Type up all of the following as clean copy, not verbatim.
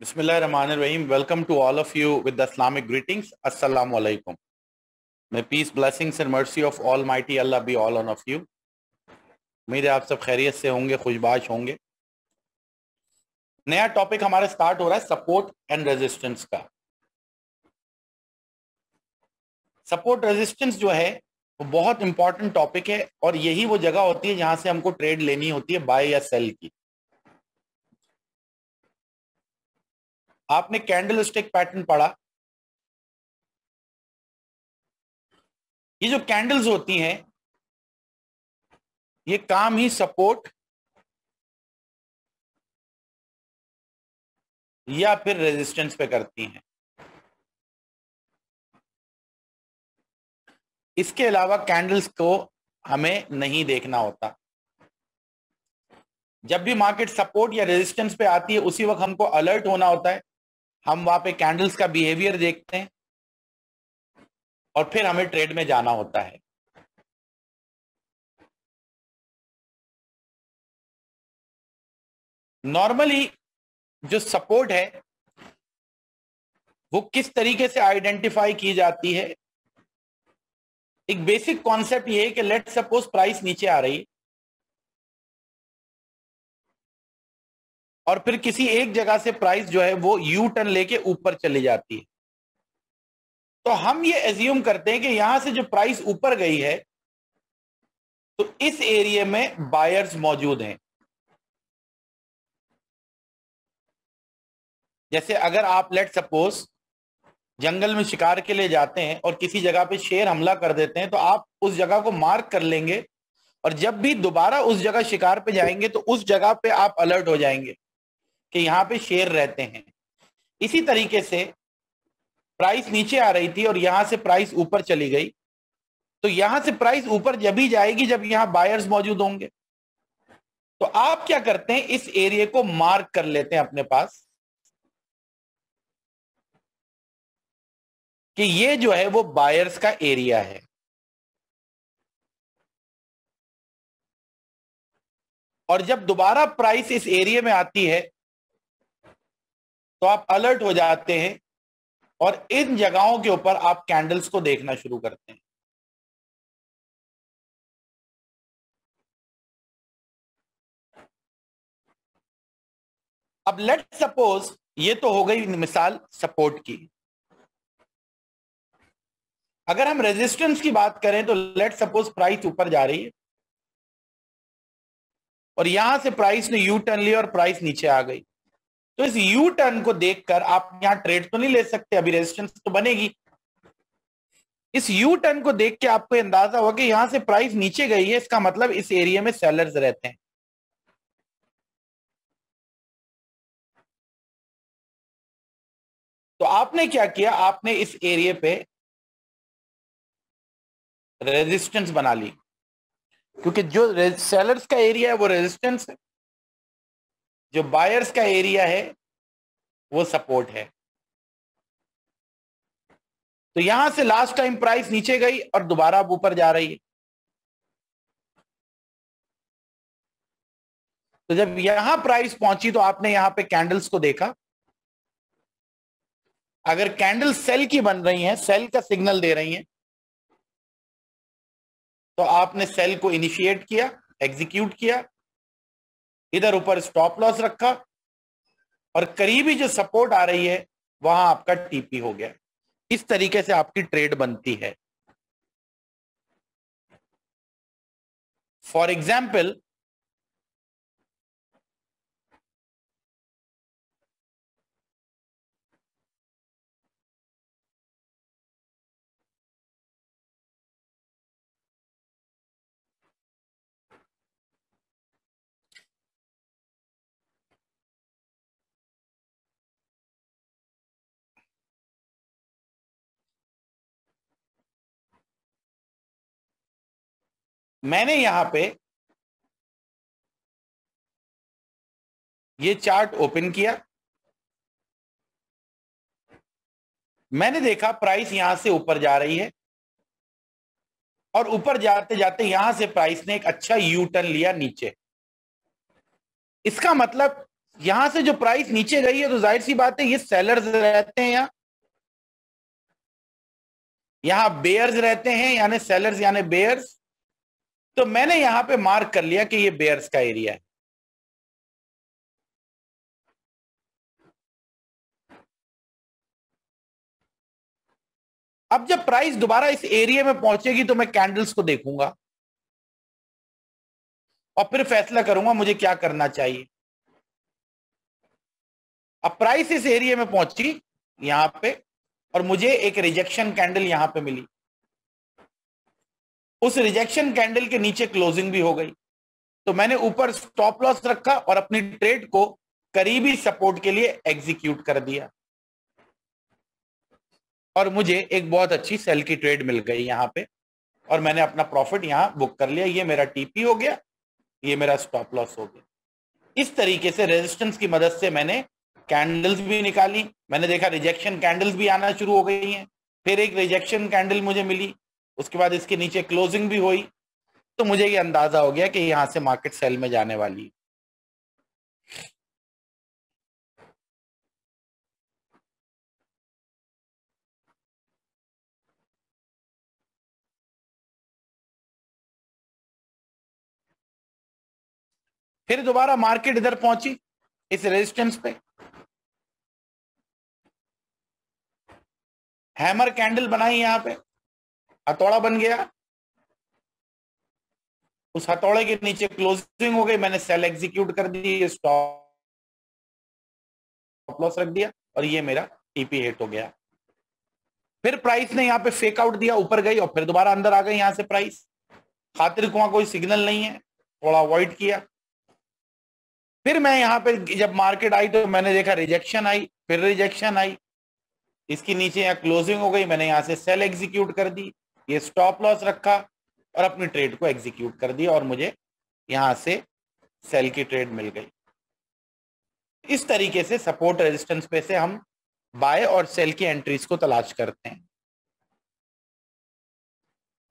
Bismillahirrahmanirrahim. Welcome to all of you with the Islamic greetings. Assalamu alaikum. May peace, blessings and mercy of Almighty Allah be all on of you. उम्मीद है आप सब खैरियत से होंगे, खुशबाश होंगे। नया टॉपिक हमारा स्टार्ट हो रहा है सपोर्ट एंड रेजिस्टेंस का। सपोर्ट रेजिस्टेंस जो है वो बहुत इंपॉर्टेंट टॉपिक है और यही वो जगह होती है जहां से हमको ट्रेड लेनी होती है बाय या सेल की। आपने कैंडल स्टिक पैटर्न पढ़ा। ये जो कैंडल्स होती हैं ये काम ही सपोर्ट या फिर रेजिस्टेंस पे करती हैं। इसके अलावा कैंडल्स को हमें नहीं देखना होता। जब भी मार्केट सपोर्ट या रेजिस्टेंस पे आती है उसी वक्त हमको अलर्ट होना होता है। हम वहां पे कैंडल्स का बिहेवियर देखते हैं और फिर हमें ट्रेड में जाना होता है। नॉर्मली जो सपोर्ट है वो किस तरीके से आइडेंटिफाई की जाती है? एक बेसिक कॉन्सेप्ट ये है कि लेट सपोज प्राइस नीचे आ रही है और फिर किसी एक जगह से प्राइस जो है वो यू टर्न लेके ऊपर चली जाती है, तो हम ये एज्यूम करते हैं कि यहां से जो प्राइस ऊपर गई है तो इस एरिया में बायर्स मौजूद हैं। जैसे अगर आप लेट सपोज जंगल में शिकार के लिए जाते हैं और किसी जगह पे शेर हमला कर देते हैं तो आप उस जगह को मार्क कर लेंगे और जब भी दोबारा उस जगह शिकार पे जाएंगे तो उस जगह पे आप अलर्ट हो जाएंगे कि यहां पे शेर रहते हैं। इसी तरीके से प्राइस नीचे आ रही थी और यहां से प्राइस ऊपर चली गई, तो यहां से प्राइस ऊपर जब ही जाएगी जब यहां बायर्स मौजूद होंगे। तो आप क्या करते हैं, इस एरिया को मार्क कर लेते हैं अपने पास कि ये जो है वो बायर्स का एरिया है। और जब दोबारा प्राइस इस एरिया में आती है तो आप अलर्ट हो जाते हैं और इन जगहों के ऊपर आप कैंडल्स को देखना शुरू करते हैं। अब लेट सपोज ये तो हो गई मिसाल सपोर्ट की। अगर हम रेजिस्टेंस की बात करें तो लेट सपोज प्राइस ऊपर जा रही है और यहां से प्राइस ने यू टर्न लिया और प्राइस नीचे आ गई, तो इस यू टर्न को देखकर आप यहां ट्रेड तो नहीं ले सकते, अभी रेजिस्टेंस तो बनेगी। इस यू टर्न को देख के आपको अंदाजा होगा कि यहां से प्राइस नीचे गई है, इसका मतलब इस एरिया में सेलर्स रहते हैं। तो आपने क्या किया, आपने इस एरिया पे रेजिस्टेंस बना ली, क्योंकि जो सेलर्स का एरिया है वो रेजिस्टेंस है, जो बायर्स का एरिया है वो सपोर्ट है। तो यहां से लास्ट टाइम प्राइस नीचे गई और दोबारा अब ऊपर जा रही है। तो जब यहां प्राइस पहुंची तो आपने यहां पे कैंडल्स को देखा। अगर कैंडल सेल की बन रही हैं, सेल का सिग्नल दे रही हैं, तो आपने सेल को इनिशिएट किया, एग्जीक्यूट किया, इधर ऊपर स्टॉप लॉस रखा और करीबी जो सपोर्ट आ रही है वहां आपका टीपी हो गया। इस तरीके से आपकी ट्रेड बनती है। फॉर एग्जाम्पल मैंने यहां पे ये चार्ट ओपन किया, मैंने देखा प्राइस यहां से ऊपर जा रही है और ऊपर जाते जाते यहां से प्राइस ने एक अच्छा यू टर्न लिया नीचे। इसका मतलब यहां से जो प्राइस नीचे गई है तो जाहिर सी बात है ये सेलर्स रहते हैं, यहां बेयर्स रहते हैं, यानी सेलर्स यानी बेयर्स। तो मैंने यहां पे मार्क कर लिया कि ये बेयर्स का एरिया है। अब जब प्राइस दोबारा इस एरिया में पहुंचेगी तो मैं कैंडल्स को देखूंगा और फिर फैसला करूंगा मुझे क्या करना चाहिए। अब प्राइस इस एरिया में पहुंची यहां पे और मुझे एक रिजेक्शन कैंडल यहां पे मिली, उस रिजेक्शन कैंडल के नीचे क्लोजिंग भी हो गई, तो मैंने ऊपर स्टॉप लॉस रखा और अपनी ट्रेड को करीबी सपोर्ट के लिए एग्जीक्यूट कर दिया और मुझे एक बहुत अच्छी सेल की ट्रेड मिल गई यहां पे और मैंने अपना प्रॉफिट यहां बुक कर लिया। ये मेरा टीपी हो गया, ये मेरा स्टॉप लॉस हो गया। इस तरीके से रेजिस्टेंस की मदद से मैंने कैंडल्स भी निकाली। मैंने देखा रिजेक्शन कैंडल्स भी आना शुरू हो गई हैं, फिर एक रिजेक्शन कैंडल मुझे मिली, उसके बाद इसके नीचे क्लोजिंग भी हुई, तो मुझे ये अंदाजा हो गया कि यहां से मार्केट सेल में जाने वाली है। फिर दोबारा मार्केट इधर पहुंची इस रेजिस्टेंस पे, हैमर कैंडल बनाई, यहां पे हथौड़ा बन गया, उस हथौड़े के नीचे क्लोजिंग हो गई, मैंने सेल एग्जीक्यूट कर दी, स्टॉप लॉस रख दिया और ये मेरा टीपी हिट हो गया। फिर प्राइस ने यहाँ पे फेक आउट दिया, ऊपर गई और फिर दोबारा अंदर आ गई यहां से प्राइस, खातिर कुआं कोई सिग्नल नहीं है, थोड़ा अवॉइड किया। फिर मैं यहाँ पे जब मार्केट आई तो मैंने देखा रिजेक्शन आई, फिर रिजेक्शन आई, इसकी नीचे यहाँ क्लोजिंग हो गई, मैंने यहाँ से सेल एग्जीक्यूट कर दी, ये स्टॉप लॉस रखा और अपनी ट्रेड को एग्जीक्यूट कर दिया और मुझे यहां से सेल की ट्रेड मिल गई। इस तरीके से सपोर्ट रेजिस्टेंस पे से हम बाय और सेल की एंट्रीज को तलाश करते हैं।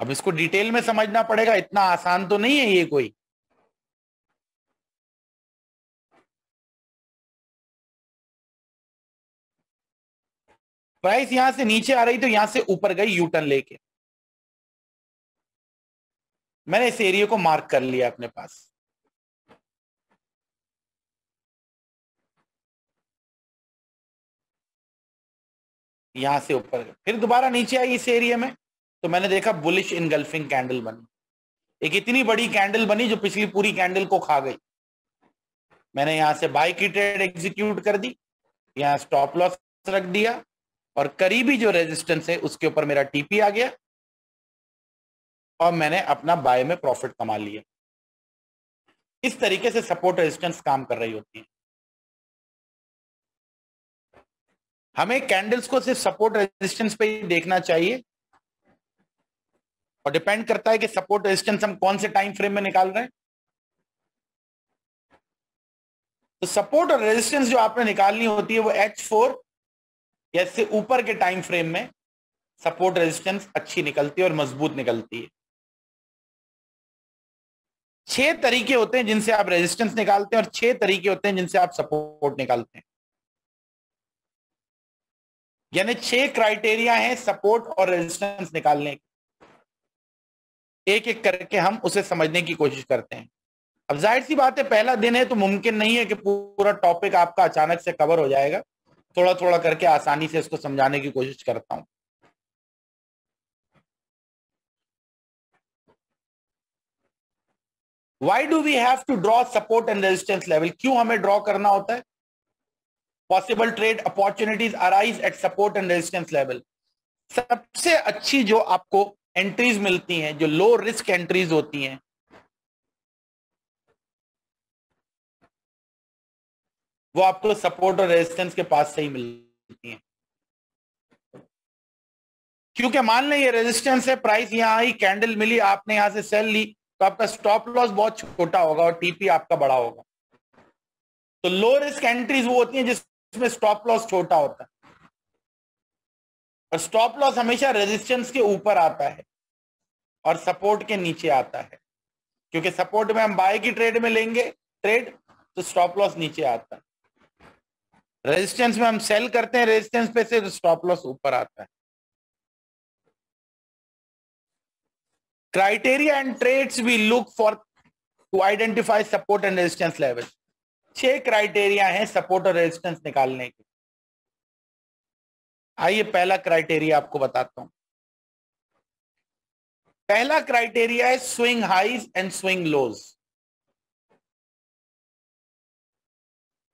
अब इसको डिटेल में समझना पड़ेगा, इतना आसान तो नहीं है ये कोई। प्राइस यहां से नीचे आ रही तो यहां से ऊपर गई यू टर्न लेके, मैंने इस एरिया को मार्क कर लिया अपने पास। यहां से ऊपर गई, फिर दोबारा नीचे आई इस एरिया में, तो मैंने देखा बुलिश इनगल्फिंग कैंडल बनी, एक इतनी बड़ी कैंडल बनी जो पिछली पूरी कैंडल को खा गई। मैंने यहां से बाय की ट्रेड एग्जीक्यूट कर दी, यहां स्टॉप लॉस रख दिया और करीबी जो रेजिस्टेंस है उसके ऊपर मेरा टीपी आ गया और मैंने अपना बाय में प्रॉफिट कमा लिया। इस तरीके से सपोर्ट रेजिस्टेंस काम कर रही होती है। हमें कैंडल्स को सिर्फ सपोर्ट रेजिस्टेंस पे ही देखना चाहिए और डिपेंड करता है कि सपोर्ट रेजिस्टेंस हम कौन से टाइम फ्रेम में निकाल रहे हैं। तो सपोर्ट और रेजिस्टेंस जो आपने निकालनी होती है वो H4 या इससे ऊपर के टाइम फ्रेम में सपोर्ट रेजिस्टेंस अच्छी निकलती है और मजबूत निकलती है। 6 तरीके होते हैं जिनसे आप रेजिस्टेंस निकालते हैं और 6 तरीके होते हैं जिनसे आप सपोर्ट निकालते हैं, यानी 6 क्राइटेरिया हैं सपोर्ट और रेजिस्टेंस निकालने के। एक एक करके हम उसे समझने की कोशिश करते हैं। अब जाहिर सी बात है पहला दिन है तो मुमकिन नहीं है कि पूरा टॉपिक आपका अचानक से कवर हो जाएगा, थोड़ा थोड़ा करके आसानी से इसको समझाने की कोशिश करता हूं। Why do we have to draw support and resistance level? क्यों हमें ड्रॉ करना होता है? Possible trade opportunities arise at support and resistance level. सबसे अच्छी जो आपको एंट्रीज मिलती हैं, जो लो रिस्क एंट्रीज होती हैं, वो आपको सपोर्ट और रेजिस्टेंस के पास से ही मिलती हैं। क्योंकि मान लें ये रेजिस्टेंस है, प्राइस यहां आई, कैंडल मिली, आपने यहां से सेल ली, तो आपका स्टॉप लॉस बहुत छोटा होगा और टीपी आपका बड़ा होगा। तो लो रिस्क एंट्रीज वो होती हैं जिसमें स्टॉप लॉस छोटा होता है और स्टॉप लॉस हमेशा रेजिस्टेंस के ऊपर आता है और सपोर्ट के नीचे आता है, क्योंकि सपोर्ट में हम बाय की ट्रेड में लेंगे ट्रेड, तो स्टॉप लॉस नीचे आता है। रेजिस्टेंस में हम सेल करते हैं, रेजिस्टेंस पे से स्टॉप लॉस ऊपर आता है। Criteria and trades we look for to identify support and resistance level. 6 criteria हैं सपोर्ट और रेजिस्टेंस निकालने के। आइए पहला क्राइटेरिया आपको बताता हूं। पहला क्राइटेरिया है swing highs and swing lows.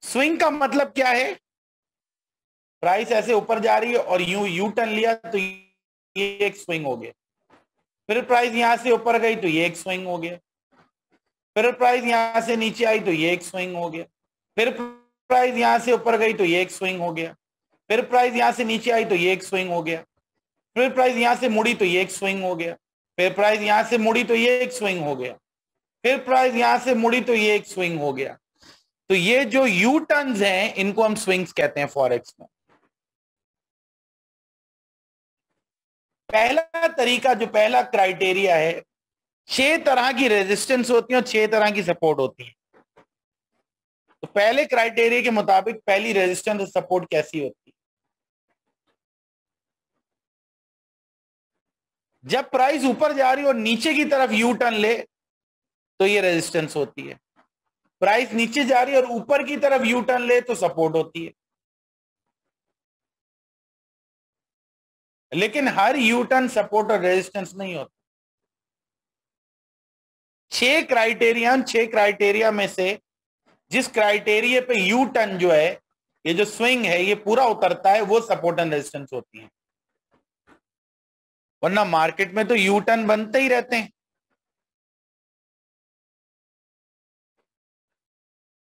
Swing का मतलब क्या है? प्राइस ऐसे ऊपर जा रही है और यू टर्न लिया तो ये एक स्विंग हो गया। फिर प्राइस यहां से ऊपर गई तो ये एक स्विंग हो गया। फिर प्राइस यहां से नीचे आई तो ये एक स्विंग हो गया। फिर प्राइस यहां से ऊपर गई तो ये एक स्विंग हो गया। फिर प्राइस यहां से नीचे आई तो ये एक स्विंग हो गया। फिर प्राइस यहां से मुड़ी तो ये एक स्विंग हो गया। फिर प्राइस यहां से मुड़ी तो ये एक स्विंग हो गया। फिर प्राइस यहां से मुड़ी तो ये एक स्विंग हो गया। तो ये जो यू टर्न्स हैं इनको हम स्विंग्स कहते हैं फॉरेक्स में। पहला तरीका, जो पहला क्राइटेरिया है, 6 तरह की रेजिस्टेंस होती है और 6 तरह की सपोर्ट होती है। तो पहले क्राइटेरिया के मुताबिक पहली रेजिस्टेंस और सपोर्ट कैसी होती है? जब प्राइस ऊपर जा रही है और नीचे की तरफ यू टर्न ले तो ये रेजिस्टेंस होती है। प्राइस नीचे जा रही है और ऊपर की तरफ यू टर्न ले तो सपोर्ट होती है। लेकिन हर यू टर्न सपोर्ट और रेजिस्टेंस नहीं होता। 6 क्राइटेरिया में से जिस क्राइटेरिया पे यू टर्न जो है, ये जो स्विंग है, ये पूरा उतरता है, वो सपोर्ट एंड रेजिस्टेंस होती है। वरना मार्केट में तो यू टर्न बनते ही रहते हैं।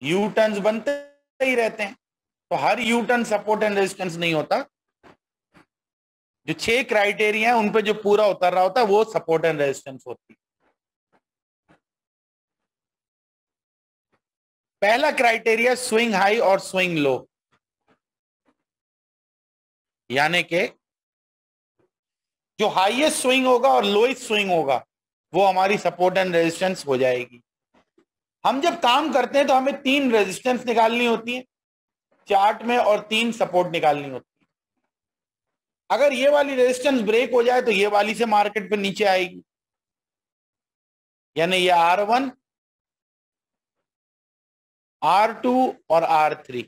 यू टर्न्स बनते ही रहते हैं, तो हर U turn support and resistance नहीं होता। जो 6 क्राइटेरिया है उन पे जो पूरा उतर रहा होता है वो सपोर्ट एंड रेजिस्टेंस होती है। पहला क्राइटेरिया स्विंग हाई और स्विंग लो, यानी कि जो हाईएस्ट स्विंग होगा और लोएस्ट स्विंग होगा वो हमारी सपोर्ट एंड रेजिस्टेंस हो जाएगी। हम जब काम करते हैं तो हमें 3 रेजिस्टेंस निकालनी होती है चार्ट में और 3 सपोर्ट निकालनी होती है। अगर ये वाली रेजिस्टेंस ब्रेक हो जाए तो ये वाली से मार्केट पे नीचे आएगी, यानी ये R1, R2 और R3।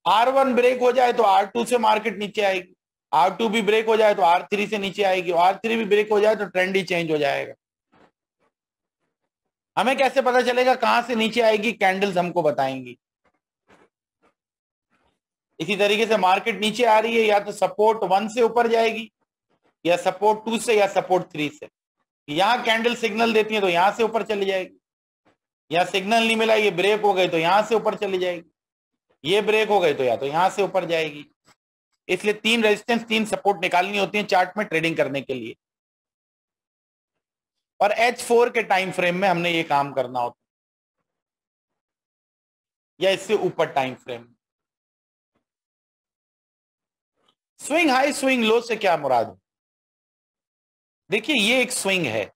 R1 ब्रेक हो जाए तो R2 से मार्केट नीचे आएगी, R2 भी ब्रेक हो जाए तो R3 से नीचे आएगी, R3 भी ब्रेक हो जाए तो ट्रेंड ही चेंज हो जाएगा। हमें कैसे पता चलेगा कहां से नीचे आएगी? कैंडल्स हमको बताएंगी। इसी तरीके से मार्केट नीचे आ रही है, या तो सपोर्ट 1 से ऊपर जाएगी, या सपोर्ट 2 से, या सपोर्ट 3 से। यहां कैंडल सिग्नल देती है तो यहां से ऊपर चली जाएगी। यहां सिग्नल नहीं मिला, ये ब्रेक हो गई तो यहां से ऊपर चली जाएगी। ये ब्रेक हो गई तो या तो यहां से ऊपर जाएगी। इसलिए 3 रेजिस्टेंस 3 सपोर्ट निकालनी होती है चार्ट में ट्रेडिंग करने के लिए। और H4 के टाइम फ्रेम में हमने ये काम करना होता है, या इससे ऊपर time frame. Swing high swing low से क्या मुराद है? देखिए ये एक स्विंग है,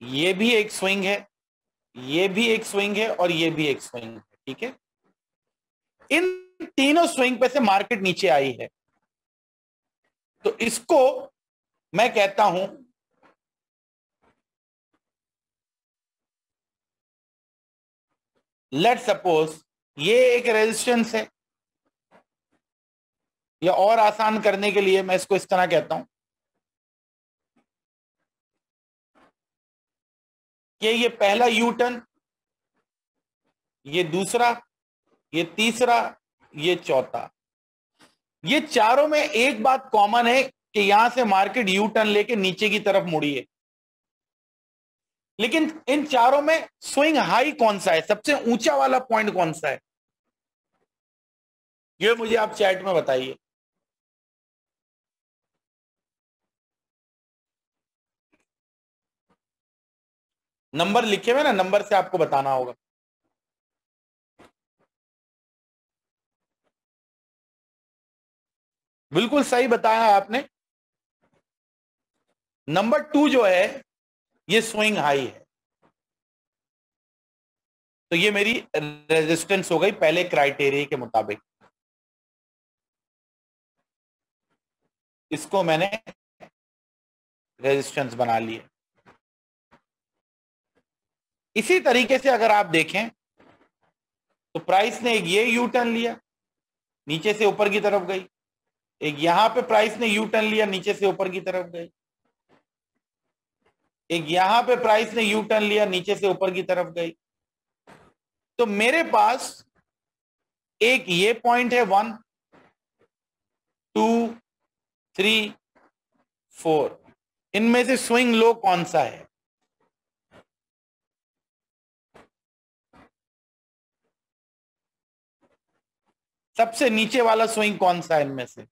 ये भी एक स्विंग है, ये भी एक स्विंग है और ये भी एक स्विंग है, ठीक है। इन तीनों स्विंग पे से मार्केट नीचे आई है, तो इसको मैं कहता हूं लेट सपोज ये एक रेजिस्टेंस है, या और आसान करने के लिए मैं इसको इस तरह कहता हूं कि ये पहला यू टर्न, ये दूसरा, ये तीसरा, ये चौथा। ये चारों में एक बात कॉमन है कि यहां से मार्केट यू टर्न लेके नीचे की तरफ मुड़ी है। लेकिन इन चारों में स्विंग हाई कौन सा है? सबसे ऊंचा वाला पॉइंट कौन सा है? ये मुझे आप चैट में बताइए। नंबर लिखे हुए ना, नंबर से आपको बताना होगा। बिल्कुल सही बताया आपने। नंबर 2 जो है ये स्विंग हाई है। तो ये मेरी रेजिस्टेंस हो गई पहले क्राइटेरिया के मुताबिक। इसको मैंने रेजिस्टेंस बना लिया। इसी तरीके से अगर आप देखें तो प्राइस ने एक ये यू टर्न लिया, नीचे से ऊपर की तरफ गई। एक यहां पे प्राइस ने यू टर्न लिया, नीचे से ऊपर की तरफ गई। एक यहां पे प्राइस ने यू टर्न लिया, नीचे से ऊपर की तरफ गई। तो मेरे पास एक ये पॉइंट है 1 2 3 4, इनमें से स्विंग लो कौन सा है? सबसे नीचे वाला स्विंग कौन सा है इनमें से?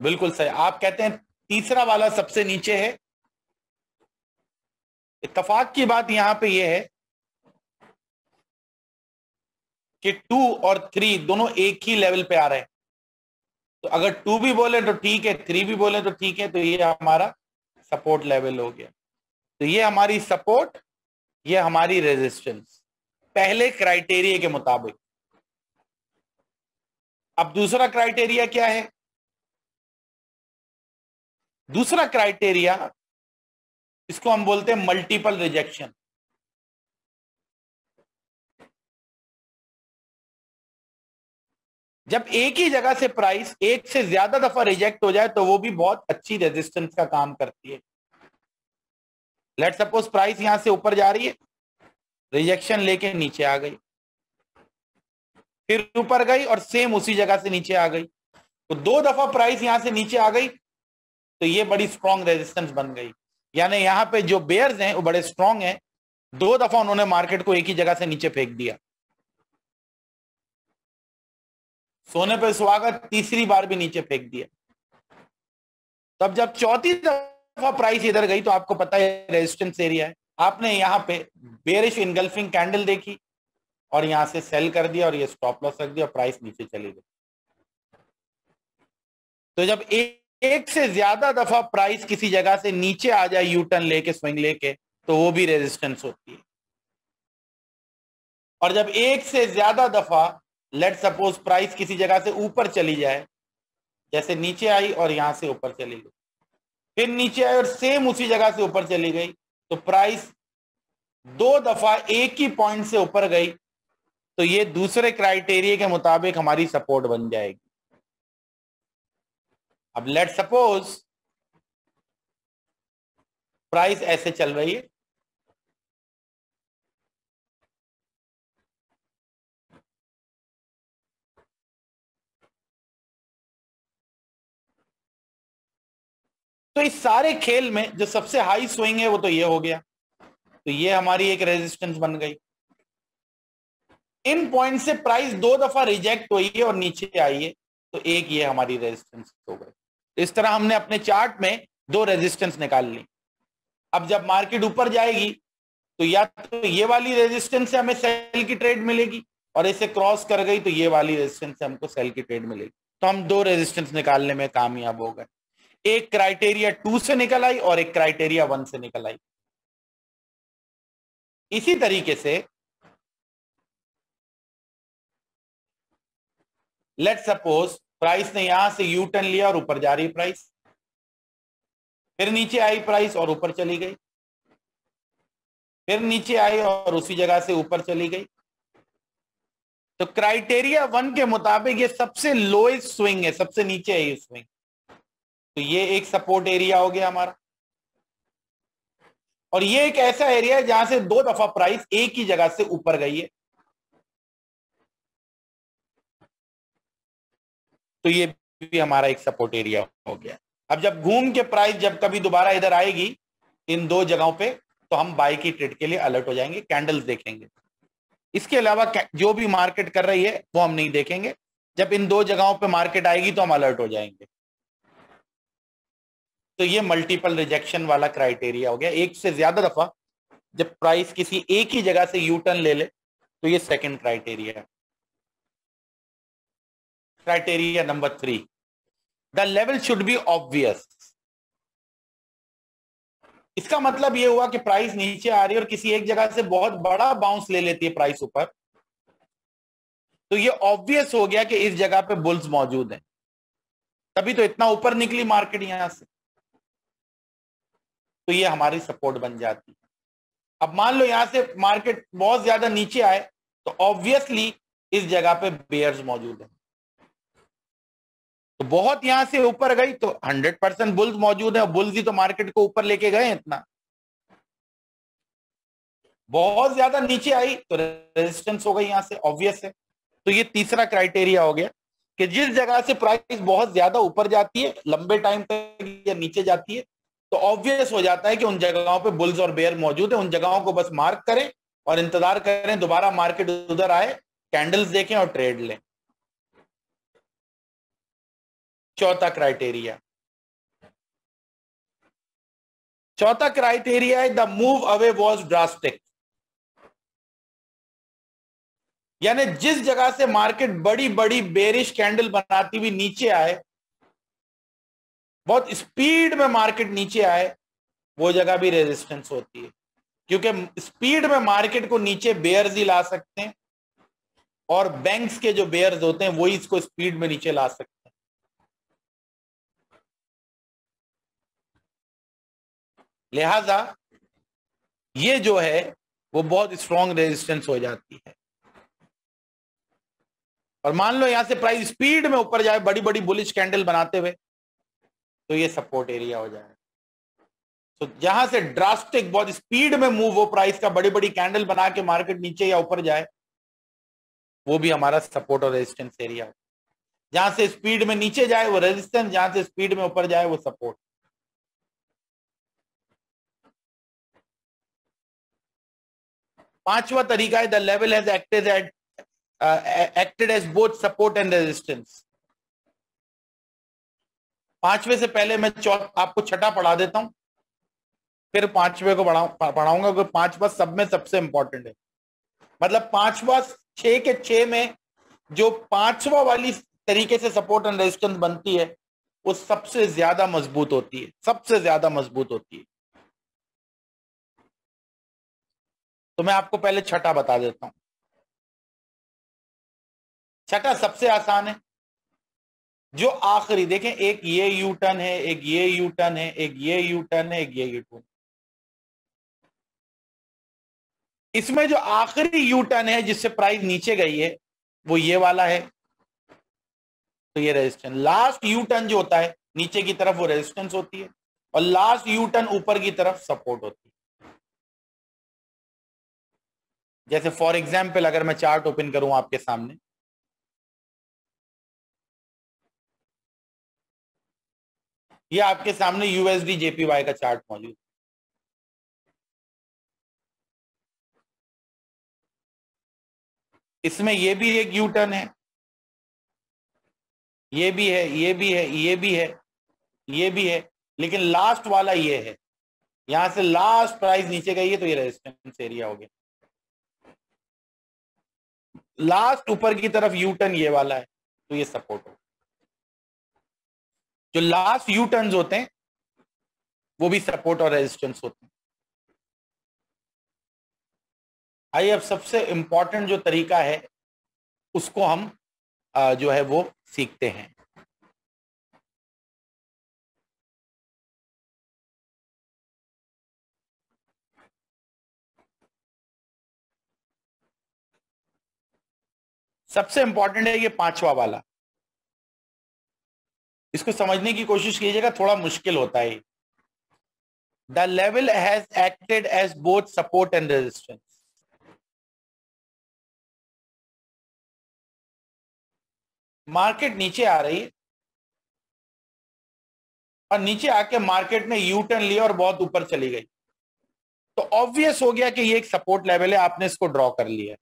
बिल्कुल सही, आप कहते हैं तीसरा वाला सबसे नीचे है। इत्तेफाक की बात यहां पे यह है कि 2 और 3 दोनों एक ही लेवल पे आ रहे हैं। तो अगर 2 भी बोले तो ठीक है, 3 भी बोले तो ठीक है, तो ये हमारा सपोर्ट लेवल हो गया। तो ये हमारी सपोर्ट, ये हमारी रेजिस्टेंस पहले क्राइटेरिया के मुताबिक। अब दूसरा क्राइटेरिया क्या है? दूसरा क्राइटेरिया, इसको हम बोलते हैं मल्टीपल रिजेक्शन। जब एक ही जगह से प्राइस एक से ज्यादा दफा रिजेक्ट हो जाए तो वो भी बहुत अच्छी रेजिस्टेंस का काम करती है। लेट सपोज प्राइस यहां से ऊपर जा रही है, रिजेक्शन लेके नीचे आ गई, फिर ऊपर गई और सेम उसी जगह से नीचे आ गई। तो 2 दफा प्राइस यहां से नीचे आ गई तो ये बड़ी स्ट्रॉन्ग रेजिस्टेंस बन गई। यानी यहां पे जो बेयर्स हैं वो बड़े स्ट्रॉन्ग हैं, 2 दफा उन्होंने मार्केट को एक ही जगह से नीचे फेंक दिया। सोने पे सुहागा, तीसरी बार भी नीचे फेंक दिया। तब जब चौथी दफा प्राइस इधर गई तो आपको पता है रेजिस्टेंस एरिया है। आपने यहां पे बेयरिश इनगल्फिंग कैंडल देखी और यहां से सेल कर दिया और ये स्टॉप लॉस रख दिया और प्राइस नीचे चली गई। तो जब एक से ज्यादा दफा प्राइस किसी जगह से नीचे आ जाए यू टर्न लेके, स्विंग लेके, तो वो भी रेजिस्टेंस होती है। और जब एक से ज्यादा दफा लेट सपोज प्राइस किसी जगह से ऊपर चली जाए, जैसे नीचे आई और यहां से ऊपर चली गई, फिर नीचे आई और सेम उसी जगह से ऊपर चली गई, तो प्राइस 2 दफा एक ही पॉइंट से ऊपर गई, तो ये दूसरे क्राइटेरिया के मुताबिक हमारी सपोर्ट बन जाएगी। अब लेट सपोज प्राइस ऐसे चल रही है, तो इस सारे खेल में जो सबसे हाई स्विंग है वो तो ये हो गया, तो ये हमारी एक रेजिस्टेंस बन गई। इन पॉइंट से प्राइस 2 दफा रिजेक्ट हुई है और नीचे आई है, तो एक ये हमारी रेजिस्टेंस हो गई। इस तरह हमने अपने चार्ट में 2 रेजिस्टेंस निकाल ली। अब जब मार्केट ऊपर जाएगी तो या तो ये वाली रेजिस्टेंस से हमें सेल की ट्रेड मिलेगी, और इसे क्रॉस कर गई तो ये वाली रेजिस्टेंस से हमको सेल की ट्रेड मिलेगी। तो हम 2 रेजिस्टेंस निकालने में कामयाब हो गए। एक क्राइटेरिया 2 से निकल आई और एक क्राइटेरिया 1 से निकल आई। इसी तरीके से लेट सपोज प्राइस ने यहां से यू टर्न लिया और ऊपर जा रही प्राइस, फिर नीचे आई प्राइस और ऊपर चली गई, फिर नीचे आई और उसी जगह से ऊपर चली गई। तो क्राइटेरिया 1 के मुताबिक ये सबसे लोएस्ट स्विंग है, सबसे नीचे है ये स्विंग। तो ये एक सपोर्ट एरिया हो गया हमारा, और ये एक ऐसा एरिया है जहां से 2 दफा प्राइस एक ही जगह से ऊपर गई है, तो ये भी हमारा एक सपोर्ट एरिया हो गया। अब जब घूम के प्राइस जब कभी दोबारा इधर आएगी इन 2 जगहों पे, तो हम बाय की ट्रेड के लिए अलर्ट हो जाएंगे, कैंडल्स देखेंगे। इसके अलावा जो भी मार्केट कर रही है वो हम नहीं देखेंगे। जब इन 2 जगहों पे मार्केट आएगी तो हम अलर्ट हो जाएंगे। तो ये मल्टीपल रिजेक्शन वाला क्राइटेरिया हो गया, एक से ज्यादा दफा जब प्राइस किसी एक ही जगह से यू टर्न ले ले तो ये सेकंड क्राइटेरिया है। Criteria number 3, the level should be obvious. इसका मतलब ये हुआ कि प्राइस नीचे आ रही है और किसी एक जगह से बहुत बड़ा बाउंस ले लेती है प्राइस ऊपर, तो ये ऑब्वियस हो गया कि इस जगह पे बुल्स मौजूद हैं, तभी तो इतना ऊपर निकली मार्केट यहां से, तो ये हमारी सपोर्ट बन जाती है। अब मान लो यहां से मार्केट बहुत ज्यादा नीचे आए तो ऑब्वियसली इस जगह पे बेयर्स मौजूद है, तो बहुत यहां से ऊपर गई तो 100% बुल्स मौजूद है, और बुल्स ही तो मार्केट को ऊपर लेके गए इतना। बहुत ज्यादा नीचे आई तो रेजिस्टेंस हो गई यहां से, ऑब्वियस है। तो ये तीसरा क्राइटेरिया हो गया कि जिस जगह से प्राइस बहुत ज्यादा ऊपर जाती है लंबे टाइम तक या नीचे जाती है तो ऑब्वियस हो जाता है कि उन जगहों पे बुल्स और बेयर मौजूद है। उन जगहों को बस मार्क करें और इंतजार करें दोबारा मार्केट उधर आए, कैंडल्स देखें और ट्रेड लें। चौथा क्राइटेरिया है the move away was drastic, यानी जिस जगह से मार्केट बड़ी बड़ी बेरिश कैंडल बनाती हुई नीचे आए, बहुत स्पीड में मार्केट नीचे आए, वो जगह भी रेजिस्टेंस होती है, क्योंकि स्पीड में मार्केट को नीचे बेयर्स ही ला सकते हैं और बैंक्स के जो बेयर्स होते हैं वही इसको स्पीड में नीचे ला सकते हैं। लिहाजा ये जो है वो बहुत स्ट्रॉन्ग रेजिस्टेंस हो जाती है। और मान लो यहां से प्राइस स्पीड में ऊपर जाए बड़ी बड़ी बुलिश कैंडल बनाते हुए, तो ये सपोर्ट एरिया हो जाए। तो जहां से ड्रास्टिक बहुत स्पीड में मूव हो प्राइस का, बड़ी बड़ी कैंडल बना के मार्केट नीचे या ऊपर जाए, वो भी हमारा सपोर्ट और रेजिस्टेंस एरिया। जहां से स्पीड में नीचे जाए वो रेजिस्टेंस, जहां से स्पीड में ऊपर जाए वो सपोर्ट। पांचवा तरीका है the level has acted as both support and resistance. पांचवे से पहले मैं आपको छठा पढ़ा देता हूं, फिर पांचवे को पढ़ाऊंगा, क्योंकि पांचवा सब में सबसे इंपॉर्टेंट है। मतलब पांचवा 6 के 6 में जो पांचवा वाली तरीके से सपोर्ट एंड रेजिस्टेंस बनती है वो सबसे ज्यादा मजबूत होती है, सबसे ज्यादा मजबूत होती है। तो मैं आपको पहले छठा बता देता हूं। छठा सबसे आसान है, जो आखिरी देखें, एक ये यू टर्न है, एक ये यू टर्न है, एक ये यू टर्न है, एक ये यू टर्न। इसमें जो आखिरी यू टर्न है जिससे प्राइस नीचे गई है वो ये वाला है, तो ये रेजिस्टेंस। लास्ट यू टर्न जो होता है नीचे की तरफ वो रेजिस्टेंस होती है, और लास्ट यू टर्न ऊपर की तरफ सपोर्ट होती है। जैसे फॉर एग्जाम्पल अगर मैं चार्ट ओपन करूं आपके सामने, ये आपके सामने यूएसडी जेपीवाई का चार्ट मौजूद। इसमें ये भी एक यू टर्न है, ये भी है, ये भी है, ये भी है, ये भी है, लेकिन लास्ट वाला ये है। यहां से लास्ट प्राइस नीचे गई है तो ये रेजिस्टेंस एरिया हो गया। लास्ट ऊपर की तरफ यू टर्न ये वाला है तो ये सपोर्ट हो। जो लास्ट यू टर्न्स होते हैं वो भी सपोर्ट और रेजिस्टेंस होते हैं। आइए अब सबसे इंपॉर्टेंट जो तरीका है उसको हम जो है वो सीखते हैं। सबसे इंपॉर्टेंट है ये पांचवा वाला, इसको समझने की कोशिश कीजिएगा, थोड़ा मुश्किल होता है। The level has acted as both support and resistance. Market नीचे आ रही है और नीचे आके मार्केट ने यू टर्न लिया और बहुत ऊपर चली गई, तो ऑब्वियस हो गया कि ये एक सपोर्ट लेवल है, आपने इसको ड्रॉ कर लिया।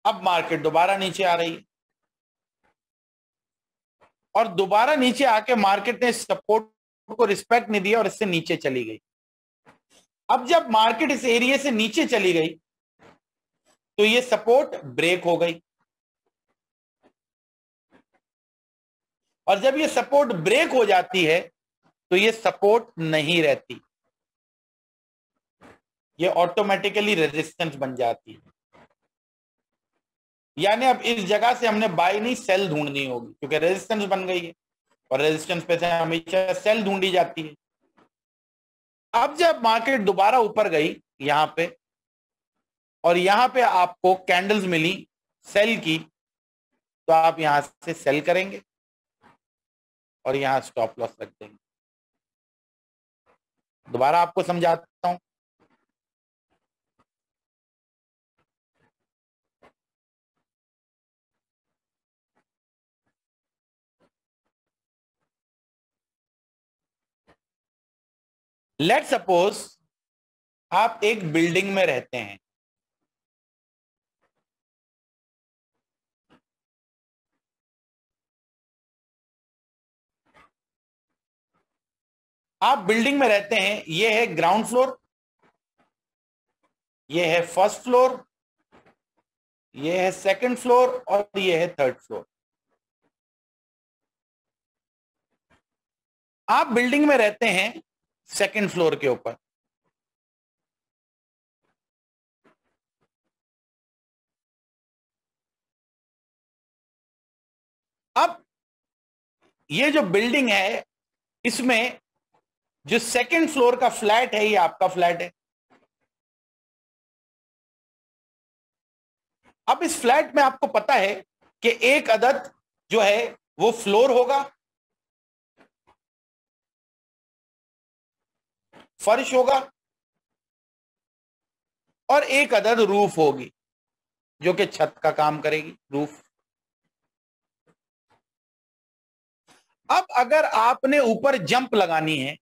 अब मार्केट दोबारा नीचे आ रही है और दोबारा नीचे आके मार्केट ने सपोर्ट को रिस्पेक्ट नहीं दिया और इससे नीचे चली गई। अब जब मार्केट इस एरिया से नीचे चली गई तो ये सपोर्ट ब्रेक हो गई, और जब ये सपोर्ट ब्रेक हो जाती है तो ये सपोर्ट नहीं रहती, ये ऑटोमेटिकली रेजिस्टेंस बन जाती है। यानी अब इस जगह से हमने बाय नहीं सेल ढूंढनी होगी, क्योंकि रेजिस्टेंस बन गई है और रेजिस्टेंस पे से हमेशा सेल ढूंढी जाती है। अब जब मार्केट दोबारा ऊपर गई यहां पे, और यहां पे आपको कैंडल्स मिली सेल की, तो आप यहां से सेल करेंगे और यहां स्टॉप लॉस रख देंगे। दोबारा आपको समझाता हूं। लेट सपोज आप एक बिल्डिंग में रहते हैं, आप बिल्डिंग में रहते हैं, ये है ग्राउंड फ्लोर, ये है फर्स्ट फ्लोर, ये है सेकंड फ्लोर और ये है थर्ड फ्लोर। आप बिल्डिंग में रहते हैं सेकंड फ्लोर के ऊपर। अब ये जो बिल्डिंग है, इसमें जो सेकंड फ्लोर का फ्लैट है, ये आपका फ्लैट है। अब इस फ्लैट में आपको पता है कि एक अदद जो है वो फ्लोर होगा, फर्श होगा, और एक अदद रूफ होगी जो कि छत का काम करेगी, रूफ। अब अगर आपने ऊपर जंप लगानी है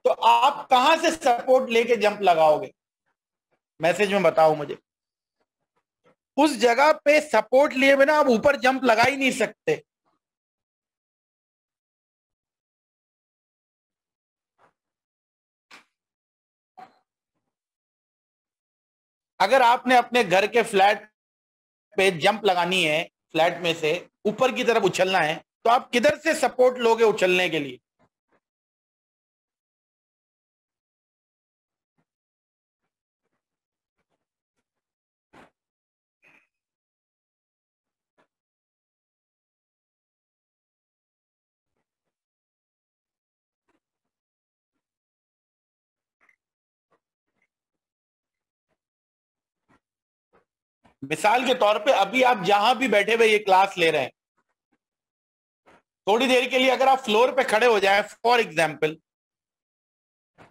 तो आप कहां से सपोर्ट लेके जंप लगाओगे? मैसेज में बताओ मुझे। उस जगह पे सपोर्ट लिए बिना आप ऊपर जंप लगा ही नहीं सकते। अगर आपने अपने घर के फ्लैट पे जंप लगानी है, फ्लैट में से ऊपर की तरफ उछलना है, तो आप किधर से सपोर्ट लोगे उछलने के लिए? मिसाल के तौर पे अभी आप जहां भी बैठे हुए ये क्लास ले रहे हैं, थोड़ी देर के लिए अगर आप फ्लोर पे खड़े हो जाए फॉर एग्जाम्पल,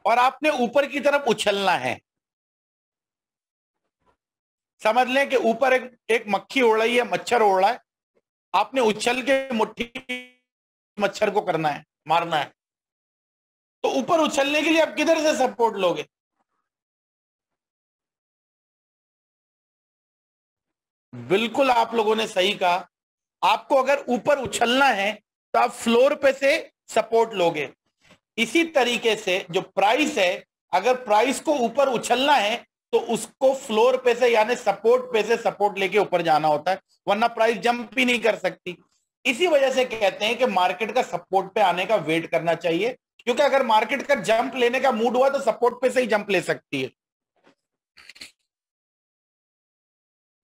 और आपने ऊपर की तरफ उछलना है, समझ लें कि ऊपर एक मक्खी उड़ रही है, मच्छर उड़ रहा है, आपने उछल के मुट्ठी मच्छर को करना है, मारना है, तो ऊपर उछलने के लिए आप किधर से सपोर्ट लोगे? बिल्कुल आप लोगों ने सही कहा। आपको अगर ऊपर उछलना है तो आप फ्लोर पे से सपोर्ट लोगे। इसी तरीके से जो प्राइस है, अगर प्राइस को ऊपर उछलना है तो उसको फ्लोर पे से यानी सपोर्ट पे से सपोर्ट लेके ऊपर जाना होता है, वरना प्राइस जंप ही नहीं कर सकती। इसी वजह से कहते हैं कि मार्केट का सपोर्ट पे आने का वेट करना चाहिए, क्योंकि अगर मार्केट का जंप लेने का मूड हुआ तो सपोर्ट पे से ही जंप ले सकती है।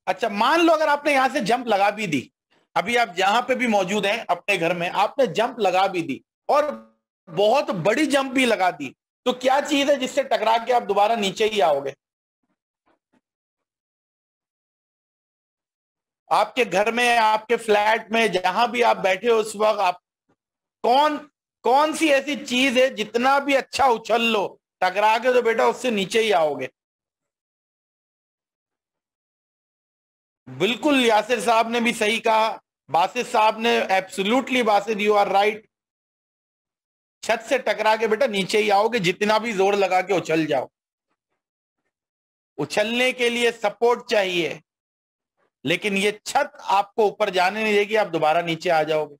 अच्छा, मान लो अगर आपने यहां से जंप लगा भी दी, अभी आप जहां पे भी मौजूद हैं अपने घर में, आपने जंप लगा भी दी और बहुत बड़ी जंप भी लगा दी, तो क्या चीज है जिससे टकरा के आप दोबारा नीचे ही आओगे? आपके घर में, आपके फ्लैट में, जहां भी आप बैठे हो उस वक्त, आप कौन कौन सी ऐसी चीज है जितना भी अच्छा उछल लो, टकरा के तो बेटा उससे नीचे ही आओगे। बिल्कुल यासिर साहब ने भी सही कहा, बासित साहब ने, absolutely Basit, you are right. छत से टकरा के बेटा नीचे ही आओगे, जितना भी जोर लगा के उछल जाओ। उछलने के लिए सपोर्ट चाहिए, लेकिन ये छत आपको ऊपर जाने नहीं देगी, आप दोबारा नीचे आ जाओगे।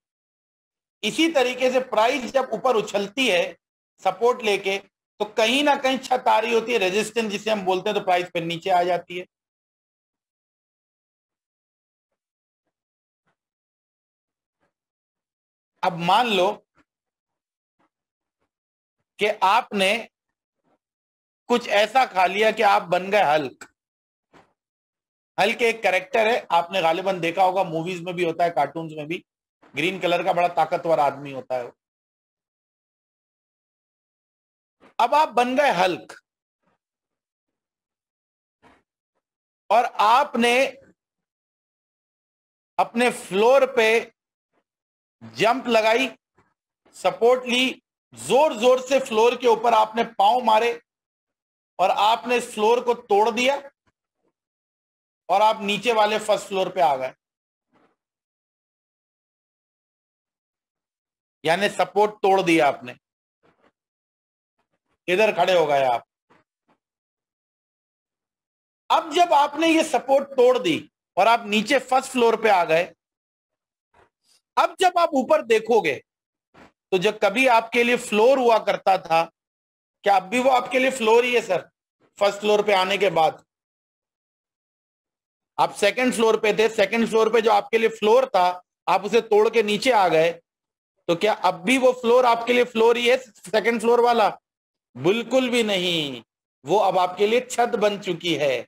इसी तरीके से प्राइस जब ऊपर उछलती है सपोर्ट लेके, तो कहीं ना कहीं छत आ रही होती है, रेजिस्टेंस जिसे हम बोलते हैं, तो प्राइस फिर नीचे आ जाती है। अब मान लो कि आपने कुछ ऐसा खा लिया कि आप बन गए हल्क। हल्क एक कैरेक्टर है, आपने गालिबन देखा होगा, मूवीज में भी होता है, कार्टून्स में भी। ग्रीन कलर का बड़ा ताकतवर आदमी होता है वो। अब आप बन गए हल्क और आपने अपने फ्लोर पे जंप लगाई, सपोर्ट ली, जोर जोर से फ्लोर के ऊपर आपने पांव मारे और आपने इस फ्लोर को तोड़ दिया और आप नीचे वाले फर्स्ट फ्लोर पे आ गए। यानी सपोर्ट तोड़ दिया आपने, इधर खड़े हो गए आप। अब जब आपने ये सपोर्ट तोड़ दी और आप नीचे फर्स्ट फ्लोर पे आ गए, अब जब आप ऊपर देखोगे तो जो कभी आपके लिए फ्लोर हुआ करता था, क्या अब भी वो आपके लिए फ्लोर ही है सर? फर्स्ट फ्लोर पे आने के बाद आप सेकंड फ्लोर पे थे, सेकंड फ्लोर पे जो आपके लिए फ्लोर था आप उसे तोड़ के नीचे आ गए, तो क्या अब भी वो फ्लोर आपके लिए फ्लोर ही है, सेकंड फ्लोर वाला? बिल्कुल भी नहीं, वो अब आपके लिए छत बन चुकी है।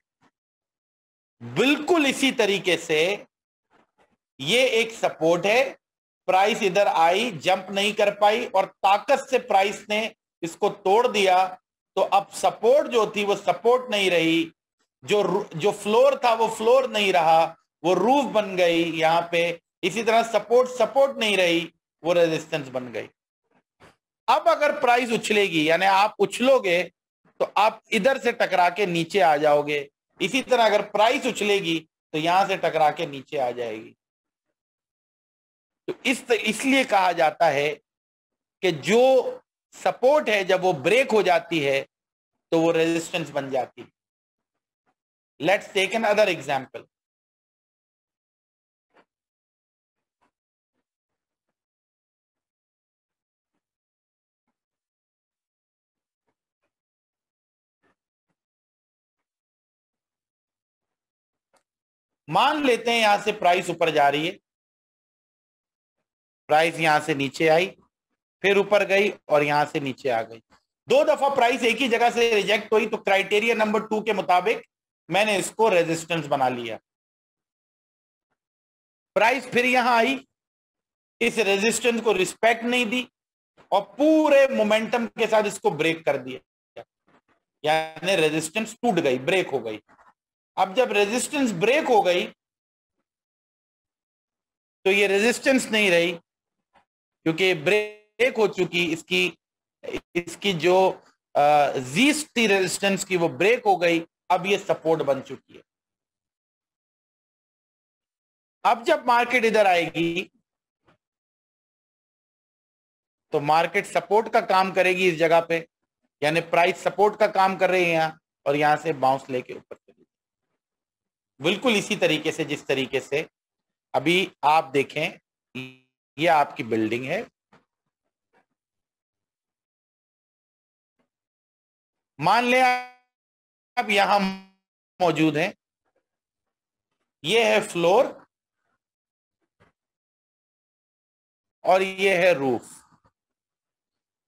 बिल्कुल इसी तरीके से ये एक सपोर्ट है, प्राइस इधर आई, जंप नहीं कर पाई और ताकत से प्राइस ने इसको तोड़ दिया, तो अब सपोर्ट जो थी वो सपोर्ट नहीं रही, जो फ्लोर था वो फ्लोर नहीं रहा, वो रूफ बन गई यहां पे। इसी तरह सपोर्ट सपोर्ट नहीं रही, वो रेजिस्टेंस बन गई। अब अगर प्राइस उछलेगी, यानी आप उछलोगे, तो आप इधर से टकरा के नीचे आ जाओगे। इसी तरह अगर प्राइस उछलेगी तो यहां से टकरा के नीचे आ जाएगी। तो इसलिए कहा जाता है कि जो सपोर्ट है जब वो ब्रेक हो जाती है तो वो रेजिस्टेंस बन जाती है। Let's take another example. मान लेते हैं यहां से प्राइस ऊपर जा रही है, प्राइस यहां से नीचे आई, फिर ऊपर गई और यहां से नीचे आ गई। दो दफा प्राइस एक ही जगह से रिजेक्ट हुई, तो क्राइटेरिया नंबर 2 के मुताबिक मैंने इसको रेजिस्टेंस बना लिया। प्राइस फिर यहां आई, इस रेजिस्टेंस को रिस्पेक्ट नहीं दी और पूरे मोमेंटम के साथ इसको ब्रेक कर दिया, यानी रेजिस्टेंस टूट गई, ब्रेक हो गई। अब जब रेजिस्टेंस ब्रेक हो गई तो ये रेजिस्टेंस नहीं रही, क्योंकि ब्रेक हो चुकी, इसकी इसकी जो जीस्ट थी रेजिस्टेंस की वो ब्रेक हो गई। अब ये सपोर्ट बन चुकी है। अब जब मार्केट इधर आएगी तो मार्केट सपोर्ट का काम करेगी इस जगह पे, यानी प्राइस सपोर्ट का काम कर रही है यहां, और यहां से बाउंस लेके ऊपर चली। बिल्कुल इसी तरीके से जिस तरीके से अभी आप देखें, ये आपकी बिल्डिंग है, मान लें आप यहां मौजूद हैं, ये है फ्लोर और ये है रूफ।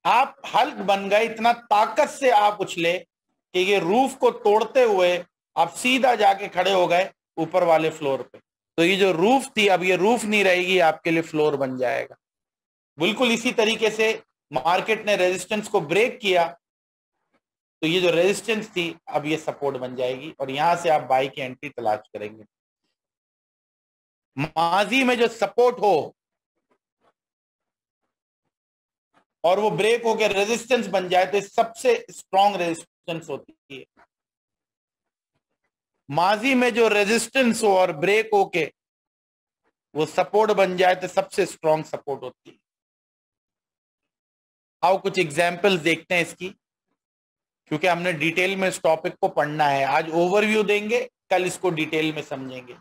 आप हल्क बन गए, इतना ताकत से आप उछले कि ये रूफ को तोड़ते हुए आप सीधा जाके खड़े हो गए ऊपर वाले फ्लोर पे। तो ये जो रूफ थी, अब ये रूफ नहीं रहेगी, आपके लिए फ्लोर बन जाएगा। बिल्कुल इसी तरीके से मार्केट ने रेजिस्टेंस को ब्रेक किया, तो ये जो रेजिस्टेंस थी अब ये सपोर्ट बन जाएगी और यहां से आप बाई की एंट्री तलाश करेंगे। माजी में जो सपोर्ट हो और वो ब्रेक होकर रेजिस्टेंस बन जाए तो सबसे स्ट्रॉन्ग रेजिस्टेंस होती है। माजी में जो रेजिस्टेंस हो और ब्रेक होके वो सपोर्ट बन जाए तो सबसे स्ट्रॉन्ग सपोर्ट होती है। आओ कुछ एग्जाम्पल्स देखते हैं इसकी, क्योंकि हमने डिटेल में इस टॉपिक को पढ़ना है। आज ओवरव्यू देंगे, कल इसको डिटेल में समझेंगे।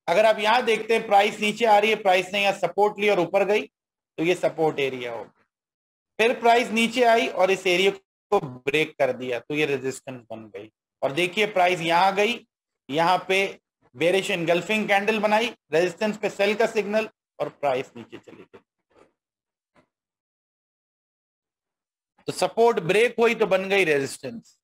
अगर आप यहां देखते हैं प्राइस नीचे आ रही है, प्राइस ने यहां सपोर्ट लिया और ऊपर गई, तो ये सपोर्ट एरिया हो। फिर प्राइस नीचे आई और इस एरिया को ब्रेक कर दिया, तो ये रेजिस्टेंस बन गई। और देखिए प्राइस यहां गई, यहां पे बेरिश एनगल्फिंग कैंडल बनाई, रेजिस्टेंस पे सेल का सिग्नल, और प्राइस नीचे चली गई। तो सपोर्ट ब्रेक हुई तो बन गई रेजिस्टेंस।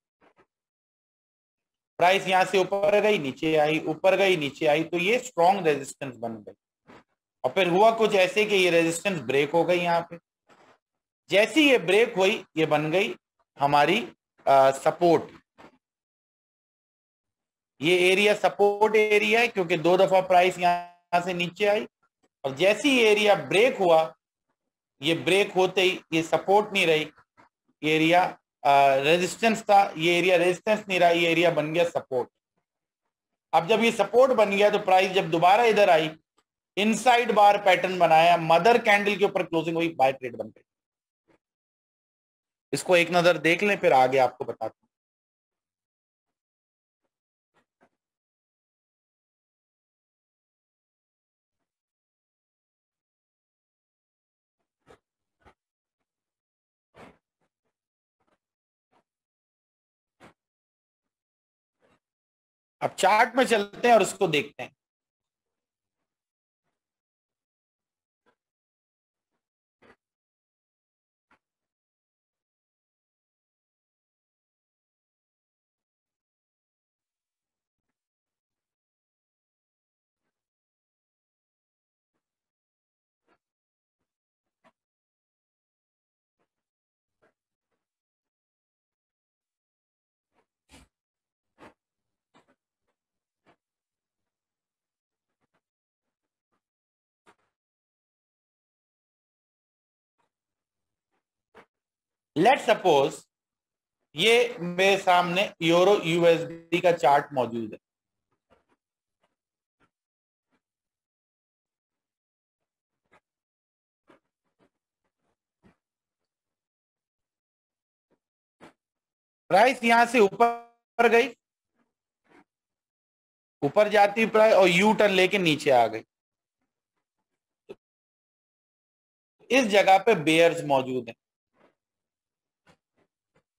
प्राइस यहां से ऊपर गई, नीचे आई, ऊपर गई, नीचे आई, तो ये स्ट्रॉन्ग रेजिस्टेंस बन गई। और फिर हुआ कुछ ऐसे कि ये रेजिस्टेंस ब्रेक हो गई। यहां पे जैसी ये ब्रेक हुई, ये बन गई हमारी सपोर्ट। ये एरिया सपोर्ट एरिया है, क्योंकि 2 दफा प्राइस यहां से नीचे आई, और जैसी ये एरिया ब्रेक हुआ, ये ब्रेक होते ही ये सपोर्ट नहीं रही, ये एरिया रेजिस्टेंस था, ये एरिया रेजिस्टेंस नहीं रहा, ये एरिया बन गया सपोर्ट। अब जब ये सपोर्ट बन गया तो प्राइस जब दोबारा इधर आई, इनसाइड बार पैटर्न बनाया, मदर कैंडल के ऊपर क्लोजिंग हुई, बाय ट्रेड बन गई। इसको एक नजर देख लें, फिर आगे आपको बताता हूं। अब चार्ट में चलते हैं और उसको देखते हैं। लेट सपोज ये मेरे सामने यूरो यूएसडी का चार्ट मौजूद है। प्राइस यहां से ऊपर गई, ऊपर जाती प्राइस और यू टर्न लेके नीचे आ गई। इस जगह पे बेयर्स मौजूद हैं,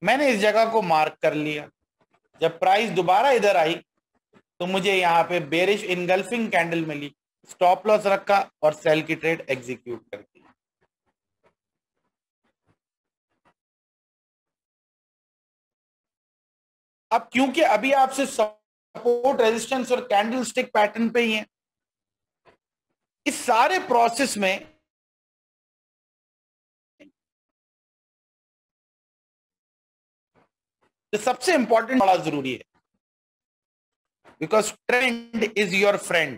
मैंने इस जगह को मार्क कर लिया। जब प्राइस दोबारा इधर आई तो मुझे यहां पे बेरिश इनगल्फिंग कैंडल मिली, स्टॉप लॉस रखा और सेल की ट्रेड एग्जीक्यूट कर दी। अब क्योंकि अभी आपसे सपोर्ट रेजिस्टेंस और कैंडल स्टिक पैटर्न पे ही है, इस सारे प्रोसेस में तो सबसे इंपॉर्टेंट बड़ा जरूरी है, because trend is your friend.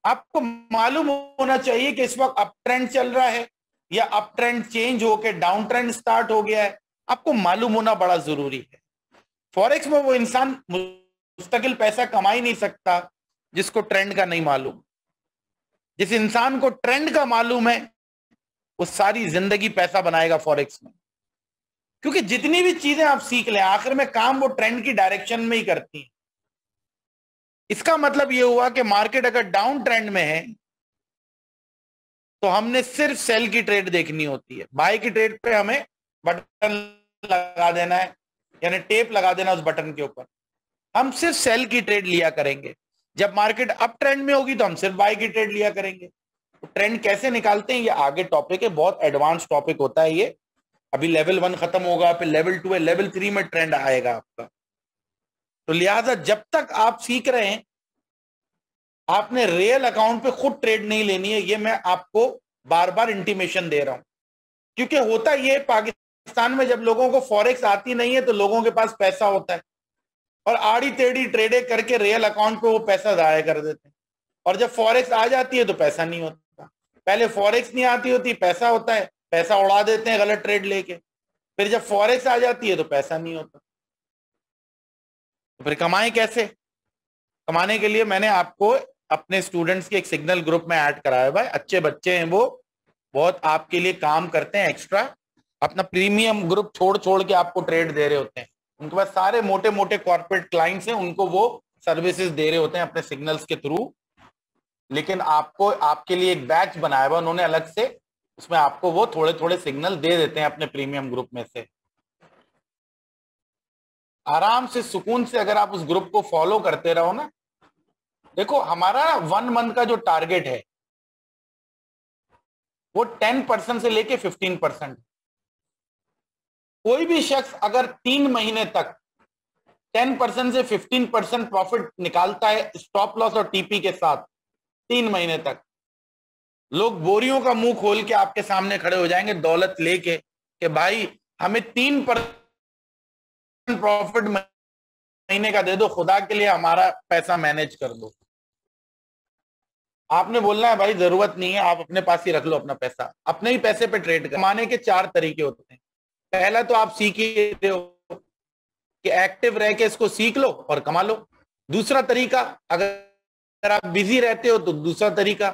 आपको मालूम होना चाहिए कि इस वक्त अप ट्रेंड चल रहा है या अप ट्रेंड चेंज होकर डाउन ट्रेंड स्टार्ट हो गया है, आपको मालूम होना बड़ा जरूरी है। फॉरेक्स में वो इंसान मुस्तकिल पैसा कमा ही नहीं सकता जिसको ट्रेंड का नहीं मालूम। जिस इंसान को ट्रेंड का मालूम है वो सारी जिंदगी पैसा बनाएगा फॉरेक्स में, क्योंकि जितनी भी चीजें आप सीख लें आखिर में काम वो ट्रेंड की डायरेक्शन में ही करती हैं। इसका मतलब ये हुआ कि मार्केट अगर डाउन ट्रेंड में है तो हमने सिर्फ सेल की ट्रेड देखनी होती है, बाय की ट्रेड पे हमें बटन लगा देना है, यानी टेप लगा देना उस बटन के ऊपर, हम सिर्फ सेल की ट्रेड लिया करेंगे। जब मार्केट अप ट्रेंड में होगी तो हम सिर्फ बाय की ट्रेड लिया करेंगे। तो ट्रेंड कैसे निकालते हैं ये आगे टॉपिक है, बहुत एडवांस टॉपिक होता है ये। अभी लेवल 1 खत्म होगा, फिर लेवल 2 है, लेवल 3 में ट्रेंड आएगा आपका। तो लिहाजा जब तक आप सीख रहे हैं आपने रियल अकाउंट पे खुद ट्रेड नहीं लेनी है, ये मैं आपको बार बार इंटीमेशन दे रहा हूं। क्योंकि होता ये पाकिस्तान में जब लोगों को फॉरेक्स आती नहीं है तो लोगों के पास पैसा होता है और आड़ी टेढ़ी ट्रेडे करके रियल अकाउंट पे वो पैसा जाया कर देते हैं, और जब फॉरेक्स आ जाती है तो पैसा नहीं होता। पहले फॉरेक्स नहीं आती होती, पैसा होता है, पैसा उड़ा देते हैं गलत ट्रेड लेके, फिर जब फॉरेक्स आ जाती है तो पैसा नहीं होता। तो फिर कमाएं कैसे? कमाने के लिए मैंने आपको अपने स्टूडेंट्स के एक सिग्नल ग्रुप में ऐड कराया भाई, अच्छे बच्चे हैं वो, बहुत आपके लिए काम करते हैं, एक्स्ट्रा अपना प्रीमियम ग्रुप छोड़ छोड़ के आपको ट्रेड दे रहे होते हैं। उनके पास सारे मोटे मोटे कॉर्पोरेट क्लाइंट्स हैं, उनको वो सर्विसेज दे रहे होते हैं अपने सिग्नल्स के थ्रू, लेकिन आपको आपके लिए एक बैच बनाया हुआ उन्होंने अलग से, उसमें आपको वो थोड़े थोड़े सिग्नल दे देते हैं अपने प्रीमियम ग्रुप में से। आराम से सुकून से अगर आप उस ग्रुप को फॉलो करते रहो ना, देखो हमारा 1 मंथ का जो टारगेट है वो 10% से लेके 15%। कोई भी शख्स अगर 3 महीने तक 10% से 15% प्रॉफिट निकालता है स्टॉप लॉस और टीपी के साथ 3 महीने तक, लोग बोरियों का मुंह खोल के आपके सामने खड़े हो जाएंगे दौलत लेके कि भाई हमें 3% प्रॉफिट महीने का दे दो, खुदा के लिए हमारा पैसा मैनेज कर दो। आपने बोलना है भाई जरूरत नहीं है, आप अपने पास ही रख लो अपना पैसा, अपने ही पैसे पे ट्रेड कमाने के 4 तरीके होते हैं। पहला तो आप सीख ही रहे हो कि एक्टिव रह के इसको सीख लो और कमा लो। दूसरा तरीका, अगर आप बिजी रहते हो तो दूसरा तरीका।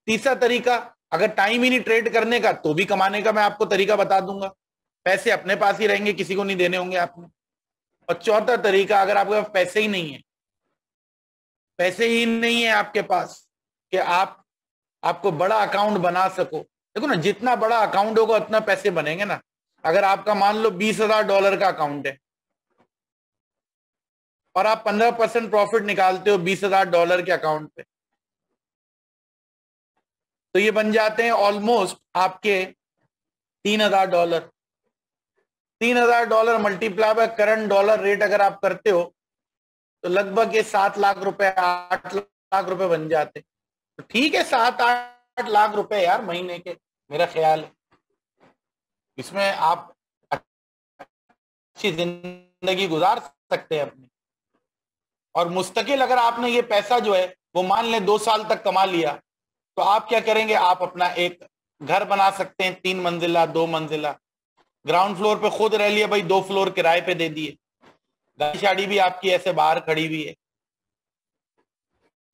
तीसरा तरीका, अगर टाइम ही नहीं ट्रेड करने का तो भी कमाने का मैं आपको तरीका बता दूंगा, पैसे अपने पास ही रहेंगे, किसी को नहीं देने होंगे आपने। और चौथा तरीका, अगर आपके पास पैसे ही नहीं है, पैसे ही नहीं है आपके पास कि आपको बड़ा अकाउंट बना सको। देखो ना, जितना बड़ा अकाउंट होगा उतना पैसे बनेंगे ना। अगर आपका मान लो $20,000 का अकाउंट है और आप 15% प्रॉफिट निकालते हो $20,000 के अकाउंट पे, तो ये बन जाते हैं ऑलमोस्ट आपके $3,000। $3,000 multiply by current dollar rate अगर आप करते हो तो लगभग ये 7 लाख रुपए 8 लाख रुपए बन जाते। तो ठीक है, 7-8 लाख रुपए यार महीने के, मेरा ख्याल है इसमें आप अच्छी जिंदगी गुजार सकते हैं अपनी। और मुस्तकिल अगर आपने ये पैसा जो है वो मान लें 2 साल तक कमा लिया, तो आप क्या करेंगे, आप अपना एक घर बना सकते हैं, 3 मंजिला 2 मंजिला, ग्राउंड फ्लोर पे खुद रह लिया भाई, 2 फ्लोर किराए पे दे दिए, गाड़ी शाड़ी भी आपकी ऐसे बाहर खड़ी हुई है,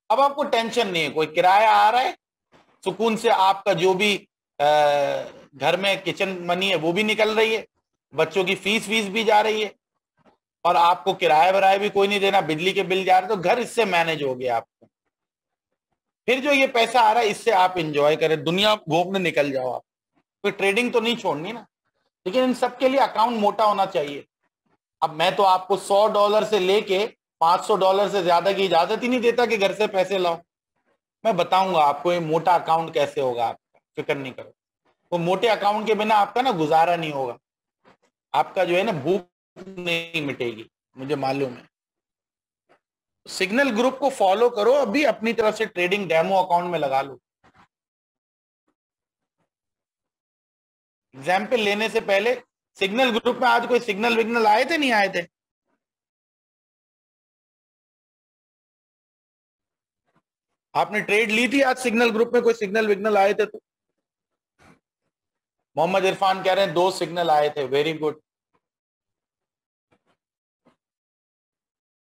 अब आपको टेंशन नहीं है, कोई किराया आ रहा है, सुकून से आपका जो भी घर में किचन मनी है वो भी निकल रही है, बच्चों की फीस भी जा रही है, और आपको किराया वराया भी कोई नहीं देना, बिजली के बिल जा रहे, तो घर इससे मैनेज हो गया आपको। फिर जो ये पैसा आ रहा है इससे आप इंजॉय करें, दुनिया घूमने निकल जाओ आप। कोई ट्रेडिंग तो नहीं छोड़नी ना, लेकिन इन सब के लिए अकाउंट मोटा होना चाहिए। अब मैं तो आपको $100 से लेके $500 से ज्यादा की इजाजत ही नहीं देता कि घर से पैसे लाओ। मैं बताऊंगा आपको ये मोटा अकाउंट कैसे होगा, आपका फिक्र नहीं करो। वो मोटे अकाउंट के बिना आपका ना गुजारा नहीं होगा, आपका जो है ना भूख नहीं मिटेगी, मुझे मालूम है। सिग्नल ग्रुप को फॉलो करो, अभी अपनी तरफ से ट्रेडिंग डेमो अकाउंट में लगा लो। एग्जाम्पल लेने से पहले सिग्नल ग्रुप में आज कोई सिग्नल विग्नल आए थे, नहीं आए थे? आपने ट्रेड ली थी आज सिग्नल ग्रुप में, कोई सिग्नल विग्नल आए थे? तो मोहम्मद इरफान कह रहे हैं 2 सिग्नल आए थे, वेरी गुड।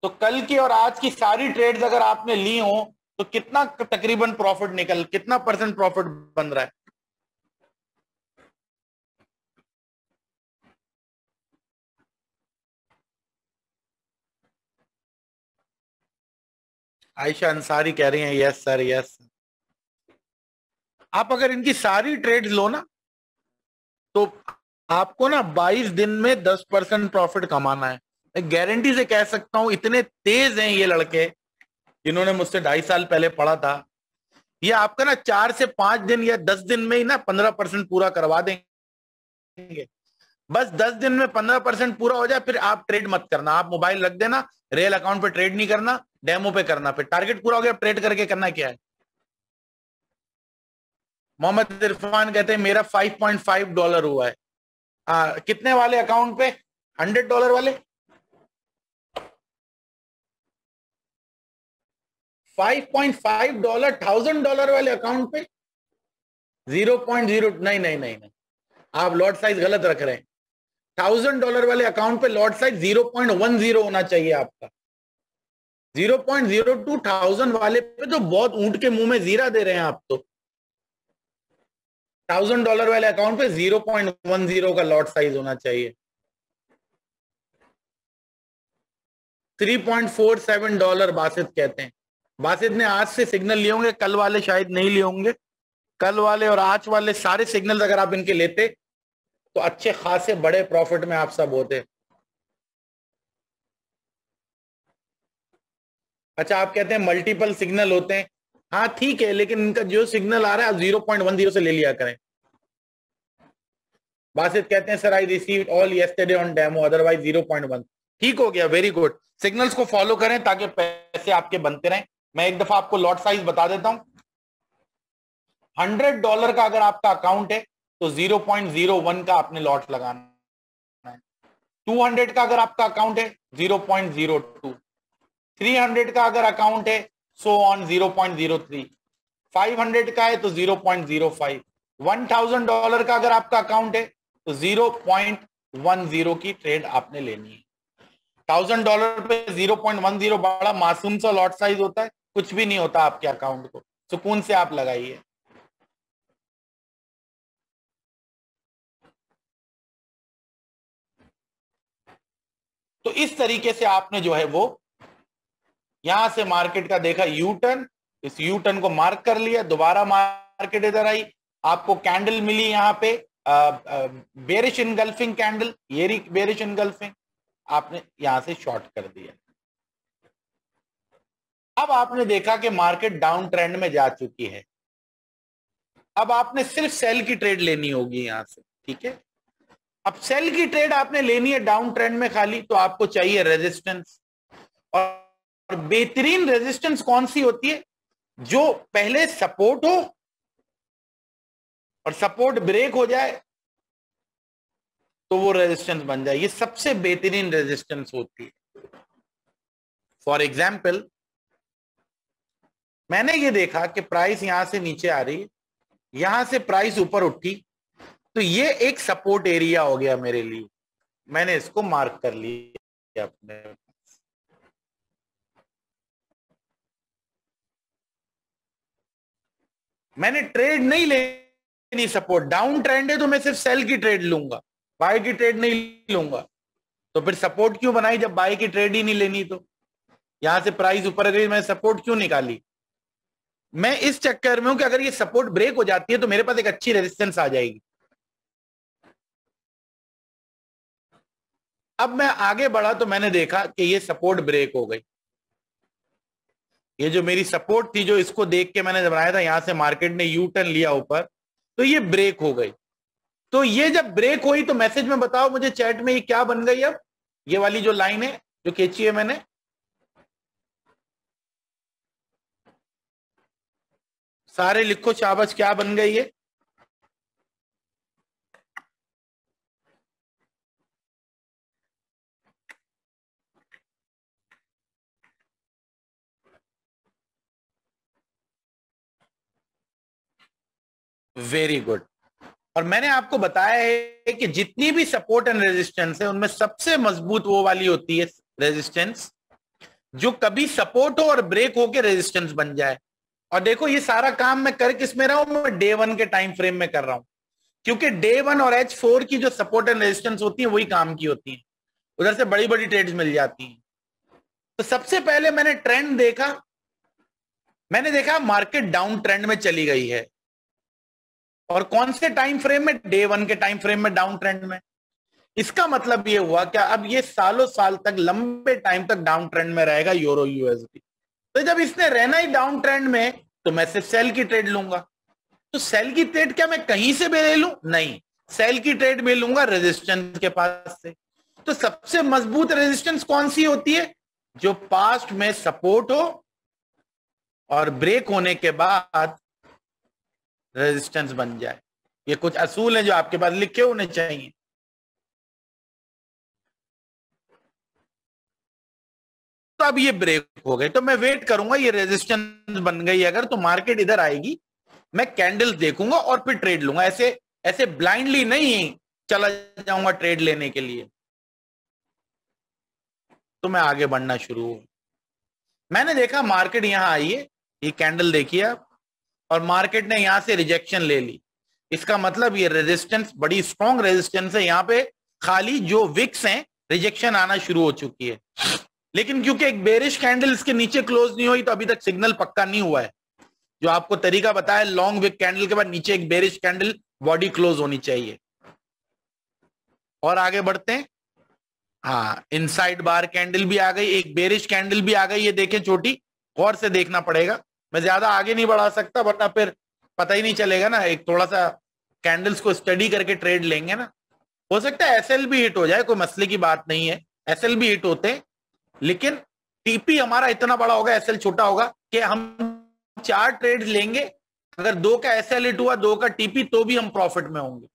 तो कल की और आज की सारी ट्रेड्स अगर आपने ली हो तो कितना तकरीबन प्रॉफिट कितना परसेंट प्रॉफिट बन रहा है? आयशा अंसारी कह रही हैं यस सर, यस। आप अगर इनकी सारी ट्रेड्स लो ना तो आपको ना 22 दिन में 10% प्रॉफिट कमाना है। मैं गारंटी से कह सकता हूं, इतने तेज हैं ये लड़के जिन्होंने मुझसे 2.5 साल पहले पढ़ा था। ये आपका ना 4 से 5 दिन या 10 दिन में ही ना 15% पूरा करवा देंगे। बस 10 दिन में 15% पूरा हो जाए, फिर आप ट्रेड मत करना, आप मोबाइल रख देना, रियल अकाउंट पे ट्रेड नहीं करना, डेमो पे करना। फिर टारगेट पूरा हो गया, ट्रेड करके करना क्या है। मोहम्मद इरफान कहते हैं मेरा $5.5 हुआ है। कितने वाले अकाउंट पे? $100 वाले? $5.5 $1,000 वाले अकाउंट पे 0.0 नहीं नहीं नहीं नहीं, आप लॉट साइज गलत रख रहे हैं। $1,000 वाले अकाउंट पे लॉट साइज 0.10 होना चाहिए आपका। 0.02 1000 वाले पे तो बहुत ऊंट के मुंह में जीरा दे रहे हैं आप तो। $1,000 वाले अकाउंट पे 0.10 का लॉट साइज होना चाहिए। $3.47 बासित कहते हैं। बासित ने आज से सिग्नल लिए होंगे, कल वाले शायद नहीं लिए होंगे। कल वाले और आज वाले सारे सिग्नल अगर आप इनके लेते तो अच्छे खासे बड़े प्रॉफिट में आप सब होते। अच्छा, आप कहते हैं मल्टीपल सिग्नल होते हैं, हाँ ठीक है, लेकिन इनका जो सिग्नल आ रहा है आप 0.10 से ले लिया करें। बासित कहते हैं sir I received all yesterday on demo otherwise 0.1। ठीक हो गया, वेरी गुड। सिग्नल्स को फॉलो करें ताकि पैसे आपके बनते रहें। मैं एक दफा आपको लॉट साइज बता देता हूं। $100 का अगर आपका अकाउंट है तो 0.01 का आपने लॉट लगाना है। 200 का अगर आपका अकाउंट है 0.02, 300 का अगर अकाउंट है सो ऑन 0.03, 500 का है तो 0.05, $1000 का अगर आपका अकाउंट है तो 0.10 की ट्रेड आपने लेनी है। $1000 पे 0.10 बड़ा मासूम सा लॉट साइज होता है, कुछ भी नहीं होता आपके अकाउंट को, सुकून से आप लगाइए। तो इस तरीके से आपने जो है वो यहां से मार्केट का देखा यू टर्न, इस यू टर्न को मार्क कर लिया, दोबारा मार्केट इधर आई, आपको कैंडल मिली यहां पे बेरिश इनगल्फिंग कैंडल, ये रही बेरिश इनगल्फिंग, आपने यहां से शॉर्ट कर दिया। अब आपने देखा कि मार्केट डाउन ट्रेंड में जा चुकी है, अब आपने सिर्फ सेल की ट्रेड लेनी होगी यहां से, ठीक है। अब सेल की ट्रेड आपने लेनी है डाउन ट्रेंड में खाली, तो आपको चाहिए रेजिस्टेंस, और बेहतरीन रेजिस्टेंस कौन सी होती है, जो पहले सपोर्ट हो और सपोर्ट ब्रेक हो जाए तो वो रेजिस्टेंस बन जाए, ये सबसे बेहतरीन रेजिस्टेंस होती है। फॉर एग्जाम्पल मैंने ये देखा कि प्राइस यहां से नीचे आ रही है, यहां से प्राइस ऊपर उठी, तो ये एक सपोर्ट एरिया हो गया मेरे लिए, मैंने इसको मार्क कर लिया अपने। मैंने ट्रेड नहीं लेनी सपोर्ट, डाउन ट्रेंड है तो मैं सिर्फ सेल की ट्रेड लूंगा, बाय की ट्रेड नहीं लूंगा। तो फिर सपोर्ट क्यों बनाई जब बाय की ट्रेड ही नहीं लेनी? तो यहां से प्राइस ऊपर गई, मैं सपोर्ट क्यों निकाली? मैं इस चक्कर में हूं कि अगर ये सपोर्ट ब्रेक हो जाती है तो मेरे पास एक अच्छी रेजिस्टेंस आ जाएगी। अब मैं आगे बढ़ा तो मैंने देखा कि ये सपोर्ट ब्रेक हो गई, ये जो मेरी सपोर्ट थी, जो इसको देख के मैंने बनाया था, यहां से मार्केट ने यू टर्न लिया ऊपर, तो ये ब्रेक हो गई। तो ये जब ब्रेक हुई तो मैसेज में बताओ मुझे चैट में ये क्या बन गई? अब ये वाली जो लाइन है जो खींची है मैंने, सारे लिखो शाबाश, क्या बन गई है? Very good. और मैंने आपको बताया है कि जितनी भी सपोर्ट एंड रेजिस्टेंस है उनमें सबसे मजबूत वो वाली होती है रेजिस्टेंस जो कभी सपोर्ट हो और ब्रेक हो के रेजिस्टेंस बन जाए। और देखो ये सारा काम मैं कर किस में रहा हूं, मैं डे 1 के टाइम फ्रेम में कर रहा हूं, क्योंकि डे 1 और H4 की जो सपोर्ट एंड रेजिस्टेंस होती है वही काम की होती है, उधर से बड़ी बड़ी ट्रेड्स मिल जाती हैं। तो सबसे पहले मैंने ट्रेंड देखा, मैंने देखा मार्केट डाउन ट्रेंड में चली गई है, और कौन से टाइम फ्रेम में? डे 1 के टाइम फ्रेम में डाउन ट्रेंड में। इसका मतलब ये हुआ क्या, अब ये सालों साल तक लंबे टाइम तक डाउन ट्रेंड में रहेगा यूरो यूएसडी। तो जब इसने रहना ही डाउन ट्रेंड में तो मैं सिर्फ सेल की ट्रेड लूंगा। तो सेल की ट्रेड क्या मैं कहीं से भी ले लूं? नहीं, सेल की ट्रेड में लूंगा रेजिस्टेंस के पास से। तो सबसे मजबूत रेजिस्टेंस कौन सी होती है? जो पास्ट में सपोर्ट हो और ब्रेक होने के बाद रेजिस्टेंस बन जाए। ये कुछ असूल हैं जो आपके पास लिखे होने चाहिए। तो अब ये ब्रेक हो गए तो मैं वेट करूंगा, ये रेजिस्टेंस बन गई अगर तो मार्केट इधर आएगी, मैं कैंडल्स देखूंगा और फिर ट्रेड लूंगा। ऐसे ऐसे ब्लाइंडली नहीं चला जाऊंगा ट्रेड लेने के लिए। तो मैं आगे बढ़ना शुरू हूं। मैंने देखा मार्केट यहां आई है, ये कैंडल देखिए आप, और मार्केट ने यहां से रिजेक्शन ले ली। इसका मतलब ये रेजिस्टेंस बड़ी स्ट्रॉन्ग रेजिस्टेंस है, यहां पे खाली जो विक्स हैं रिजेक्शन आना शुरू हो चुकी है। लेकिन क्योंकि एक बेरिश कैंडल इसके नीचे क्लोज नहीं हुई तो अभी तक सिग्नल पक्का नहीं हुआ है। जो आपको तरीका बताया, लॉन्ग विक कैंडल के बाद नीचे एक बेरिश कैंडल बॉडी क्लोज होनी चाहिए। और आगे बढ़ते हैं। हाँ, इनसाइड बार कैंडल भी आ गई, एक बेरिश कैंडल भी आ गई, ये देखें छोटी, गौर से देखना पड़ेगा। मैं ज्यादा आगे नहीं बढ़ा सकता वरना फिर पता ही नहीं चलेगा ना। एक थोड़ा सा कैंडल्स को स्टडी करके ट्रेड लेंगे ना। हो सकता है एसएल भी हिट हो जाए, कोई मसले की बात नहीं है, एसएल भी हिट होते हैं, लेकिन टीपी हमारा इतना बड़ा होगा, एसएल छोटा होगा कि हम 4 ट्रेड लेंगे, अगर 2 का एसएल हिट हुआ 2 का टीपी तो भी हम प्रॉफिट में होंगे।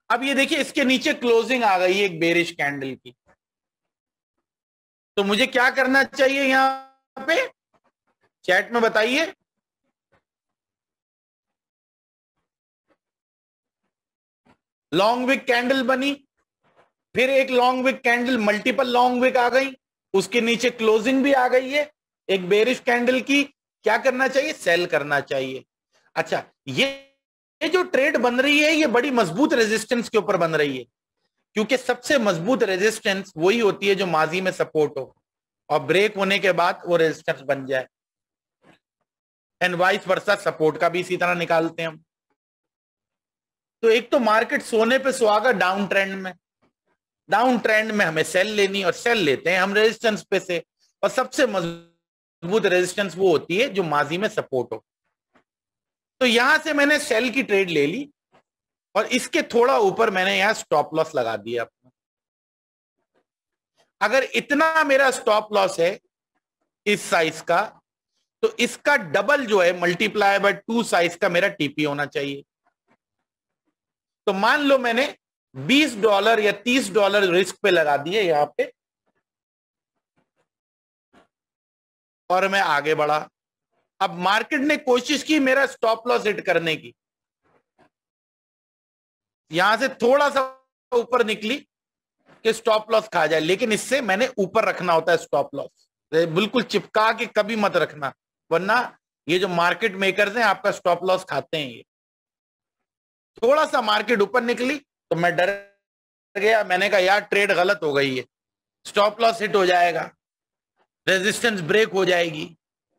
अब ये देखिए इसके नीचे क्लोजिंग आ गई है एक बेरिश कैंडल की, तो मुझे क्या करना चाहिए यहां पे, चैट में बताइए। लॉन्ग विक कैंडल बनी, फिर एक long wick candle, multiple long wick आ गई, उसके नीचे क्लोजिंग भी आ गई है एक बेरिश कैंडल की। क्या करना चाहिए, सेल करना चाहिए। अच्छा, ये जो ट्रेड बन रही है ये बड़ी मजबूत रेजिस्टेंस के ऊपर बन रही है, क्योंकि सबसे मजबूत रेजिस्टेंस वही होती है जो माजी में सपोर्ट हो और ब्रेक होने के बाद वो रेजिस्टेंस बन जाए। एंड वाइस वर्सा, सपोर्ट का भी इसी तरह निकालते हैं हम। तो एक तो मार्केट सोने पे सुहागा डाउन ट्रेंड में, डाउन ट्रेंड में हमें सेल लेनी और सेल लेते हैं हम रेजिस्टेंस पे से, और सबसे मजबूत रेजिस्टेंस वो होती है जो माजी में सपोर्ट हो। तो यहां से मैंने सेल की ट्रेड ले ली और इसके थोड़ा ऊपर मैंने यहां स्टॉप लॉस लगा दिया अपना। अगर इतना मेरा स्टॉप लॉस है इस साइज का, तो इसका डबल जो है मल्टीप्लाई बाय 2 साइज का मेरा टीपी होना चाहिए। तो मान लो मैंने $20 या $30 रिस्क पे लगा दिए यहां पे, और मैं आगे बढ़ा। अब मार्केट ने कोशिश की मेरा स्टॉप लॉस हिट करने की, यहां से थोड़ा सा ऊपर निकली कि स्टॉप लॉस खा जाए, लेकिन इससे मैंने ऊपर रखना होता है स्टॉप लॉस, बिल्कुल चिपका के कभी मत रखना, वरना ये जो मार्केट मेकर्स हैं आपका स्टॉप लॉस खाते हैं। ये थोड़ा सा मार्केट ऊपर निकली तो मैं डर गया, मैंने कहा यार ट्रेड गलत हो गई है, स्टॉप लॉस हिट हो जाएगा, रेजिस्टेंस ब्रेक हो जाएगी।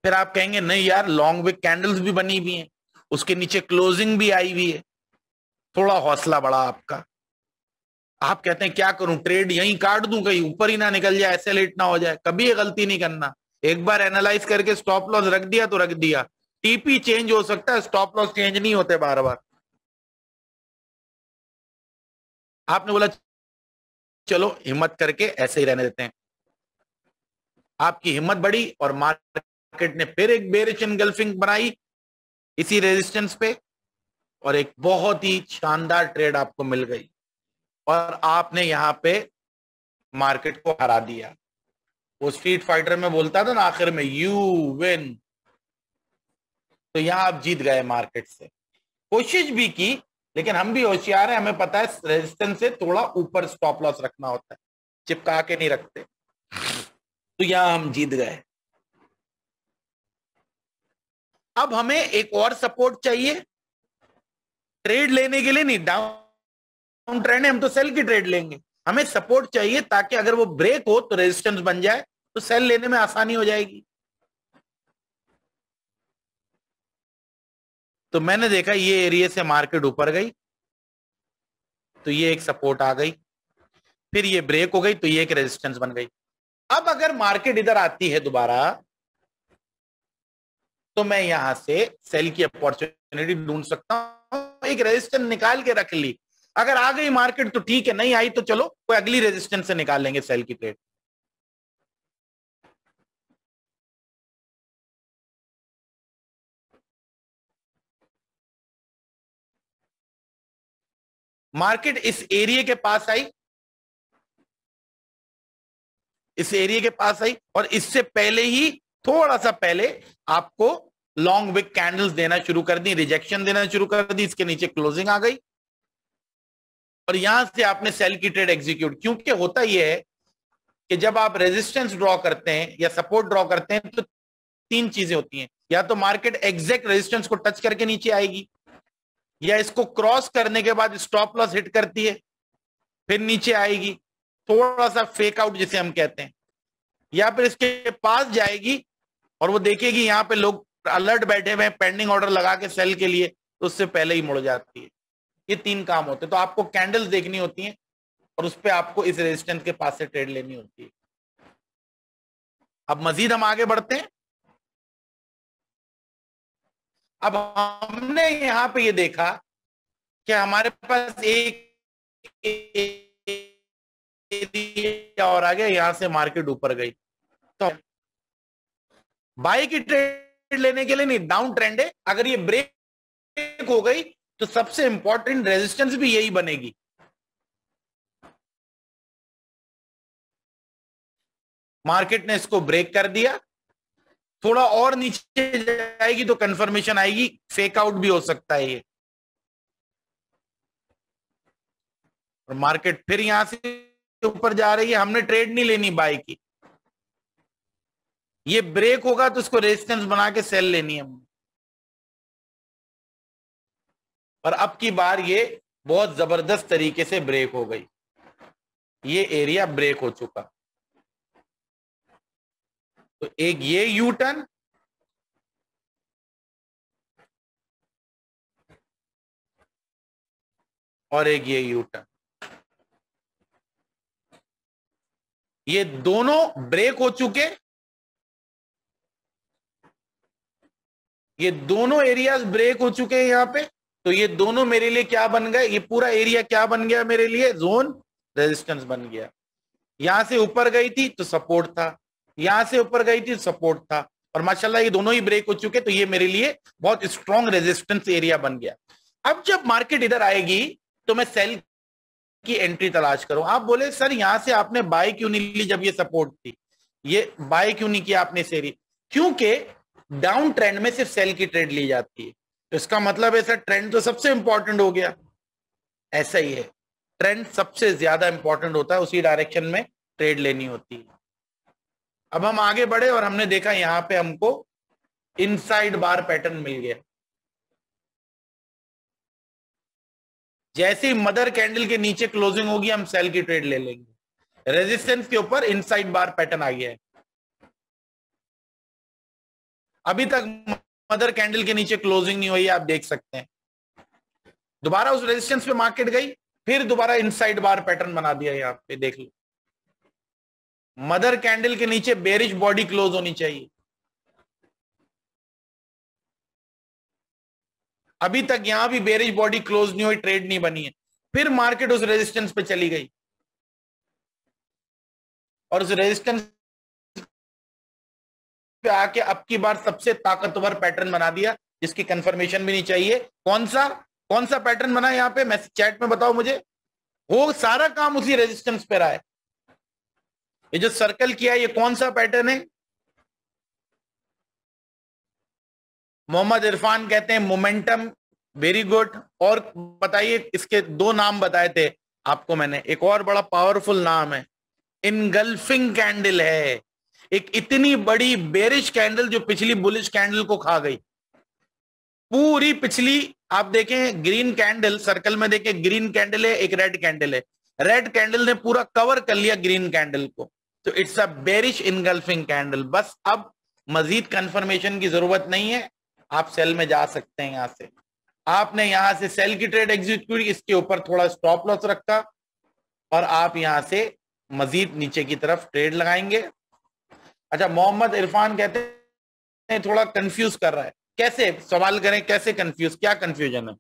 फिर आप कहेंगे नहीं यार, लॉन्ग विक कैंडल्स भी बनी हुई हैं, उसके नीचे क्लोजिंग भी आई हुई है, थोड़ा हौसला बढ़ा आपका। आप कहते हैं क्या करूं, ट्रेड यहीं काट दूं, कहीं ऊपर ही ना निकल जाए, ऐसे लेट ना हो जाए। कभी ये गलती नहीं करना, एक बार एनालाइज करके स्टॉप लॉस रख दिया तो रख दिया। टीपी चेंज हो सकता है, स्टॉप लॉस चेंज नहीं होते बार बार। आपने बोला चलो हिम्मत करके ऐसे ही रहने देते हैं, आपकी हिम्मत बढ़ी और मार्केट ने फिर एक बेरिश एनगल्फिंग बनाई इसी रेजिस्टेंस पे, और एक बहुत ही शानदार ट्रेड आपको मिल गई और आपने यहां पे मार्केट को हरा दिया। वो स्ट्रीट फाइटर में बोलता था ना आखिर में, यू विन। तो यहां आप जीत गए मार्केट से। कोशिश भी की, लेकिन हम भी होशियार हैं, हमें पता है रेजिस्टेंस से थोड़ा ऊपर स्टॉप लॉस रखना होता है, चिपका के नहीं रखते। तो यहां हम जीत गए। अब हमें एक और सपोर्ट चाहिए ट्रेड लेने के लिए, नहीं डाउन ट्रेंड है, हम तो सेल की ट्रेड लेंगे। हमें सपोर्ट चाहिए ताकि अगर वो ब्रेक हो तो रेजिस्टेंस बन जाए, तो सेल लेने में आसानी हो जाएगी। तो मैंने देखा ये एरिया से मार्केट ऊपर गई तो ये एक सपोर्ट आ गई, फिर ये ब्रेक हो गई तो ये एक रेजिस्टेंस बन गई। अब अगर मार्केट इधर आती है दोबारा तो मैं यहां से सेल की अपॉर्चुनिटी ढूंढ सकता हूं। एक रेजिस्टेंस निकाल के रख ली, अगर आ गई मार्केट तो ठीक है, नहीं आई तो चलो कोई अगली रेजिस्टेंस से निकाल लेंगे सेल की ट्रेड। मार्केट इस एरिया के पास आई, इस एरिया के पास आई, और इससे पहले ही थोड़ा सा पहले आपको लॉन्ग विक कैंडल्स देना शुरू कर दी, रिजेक्शन देना शुरू कर दी, इसके नीचे क्लोजिंग आ गई और यहां से आपने सेल की ट्रेड एग्जीक्यूट। क्योंकि होता यह है कि जब आप रेजिस्टेंस ड्रॉ करते हैं या सपोर्ट ड्रॉ करते हैं तो 3 चीजें होती हैं, या तो मार्केट एग्जैक्ट रेजिस्टेंस को टच करके नीचे आएगी, या इसको क्रॉस करने के बाद स्टॉप लॉस हिट करती है, फिर नीचे आएगी, थोड़ा सा फेक आउट जिसे हम कहते हैं, या फिर इसके पास जाएगी और वो देखेगी यहाँ पे लोग अलर्ट बैठे हुए हैं पेंडिंग ऑर्डर लगा के सेल के लिए, तो उससे पहले ही मुड़ जाती है। ये 3 काम होते हैं। तो आपको कैंडल्स देखनी होती हैं और उस पर आपको इस रेजिस्टेंस के पास से ट्रेड लेनी होती है। अब मजीद हम आगे बढ़ते हैं। अब हमने यहां पे ये देखा कि हमारे पास एक और आ गया, यहां से मार्केट ऊपर गई, तो बाई की ट्रेड लेने के लिए नहीं, डाउन ट्रेंड है, अगर ये ब्रेक हो गई तो सबसे इंपॉर्टेंट रेजिस्टेंस भी यही बनेगी। मार्केट ने इसको ब्रेक कर दिया, थोड़ा और नीचे जाएगी तो कंफर्मेशन आएगी, फेक आउट भी हो सकता है ये, और मार्केट फिर यहां से ऊपर जा रही है। हमने ट्रेड नहीं लेनी बाय की, ये ब्रेक होगा तो इसको रेजिस्टेंस बना के सेल लेनी है हमने। और अब की बार ये बहुत जबरदस्त तरीके से ब्रेक हो गई, ये एरिया ब्रेक हो चुका। तो एक ये यू टर्न, और एक ये यू टर्न, ये दोनों ब्रेक हो चुके। ये दोनों एरियाज ब्रेक हो चुके हैं यहां पे। तो ये दोनों मेरे लिए क्या बन गए, ये पूरा एरिया क्या बन गया मेरे लिए, जोन रेजिस्टेंस बन गया। यहां से ऊपर गई थी तो सपोर्ट था, यहां से ऊपर गई थी तो सपोर्ट था, और माशाल्लाह ये दोनों ही ब्रेक हो चुके, तो ये मेरे लिए बहुत स्ट्रॉन्ग रेजिस्टेंस एरिया बन गया। अब जब मार्केट इधर आएगी तो मैं सेल की एंट्री तलाश करूं। आप बोले सर यहां से आपने बाय क्यों नहीं ली जब ये सपोर्ट थी, ये बाय क्यों नहीं किया आपने सेरी? क्योंकि डाउन ट्रेंड में सिर्फ सेल की ट्रेड ली जाती है, तो इसका मतलब है सर ट्रेंड तो सबसे इंपॉर्टेंट हो गया। ऐसा ही है, ट्रेंड सबसे ज्यादा इंपॉर्टेंट होता है, उसी डायरेक्शन में ट्रेड लेनी होती है। अब हम आगे बढ़े और हमने देखा यहां पे हमको इनसाइड बार पैटर्न मिल गया। जैसे ही मदर कैंडल के नीचे क्लोजिंग होगी हम सेल की ट्रेड ले लेंगे। रेजिस्टेंस के ऊपर इनसाइड बार पैटर्न आ गया है। अभी तक मदर कैंडल के नीचे क्लोजिंग नहीं हुई, आप देख सकते हैं। दोबारा उस रेजिस्टेंस पे मार्केट गई, फिर दोबारा इनसाइड बार पैटर्न बना दिया। यहां पे देख लो, मदर कैंडल के नीचे बेरिश बॉडी क्लोज होनी चाहिए। अभी तक यहां भी बेरिश बॉडी क्लोज नहीं हुई, ट्रेड नहीं बनी है। फिर मार्केट उस रेजिस्टेंस पे चली गई और उस रेजिस्टेंस पे आके अब की बार सबसे ताकतवर पैटर्न बना दिया, जिसकी कंफर्मेशन भी नहीं चाहिए। कौन सा पैटर्न बना यहां पे, मैसेज चैट में बताओ मुझे। वो सारा काम उसी रेजिस्टेंस पे रहा है। ये जो सर्कल किया है ये कौन सा पैटर्न है? मोहम्मद इरफान कहते हैं मोमेंटम, वेरी गुड। और बताइए, इसके 2 नाम बताए थे आपको मैंने, एक और बड़ा पावरफुल नाम है इनगल्फिंग कैंडल है। एक इतनी बड़ी बेरिश कैंडल जो पिछली बुलिश कैंडल को खा गई। पूरी पिछली आप देखें ग्रीन कैंडल, सर्कल में देखें ग्रीन कैंडल है, एक रेड कैंडल है। रेड कैंडल ने पूरा कवर कर लिया ग्रीन कैंडल को, तो it's a bearish engulfing candle. बस अब मजीद कंफर्मेशन की जरूरत नहीं है, आप सेल में जा सकते हैं। यहां से आपने यहां से सेल की ट्रेड एग्जीक्यूट, इसके ऊपर थोड़ा स्टॉप लॉस रखा और आप यहां से मजीद नीचे की तरफ ट्रेड लगाएंगे। अच्छा, मोहम्मद इरफान कहते हैं थोड़ा कंफ्यूज कर रहा है, कैसे सवाल करें, कैसे कंफ्यूज, क्या कंफ्यूजन है?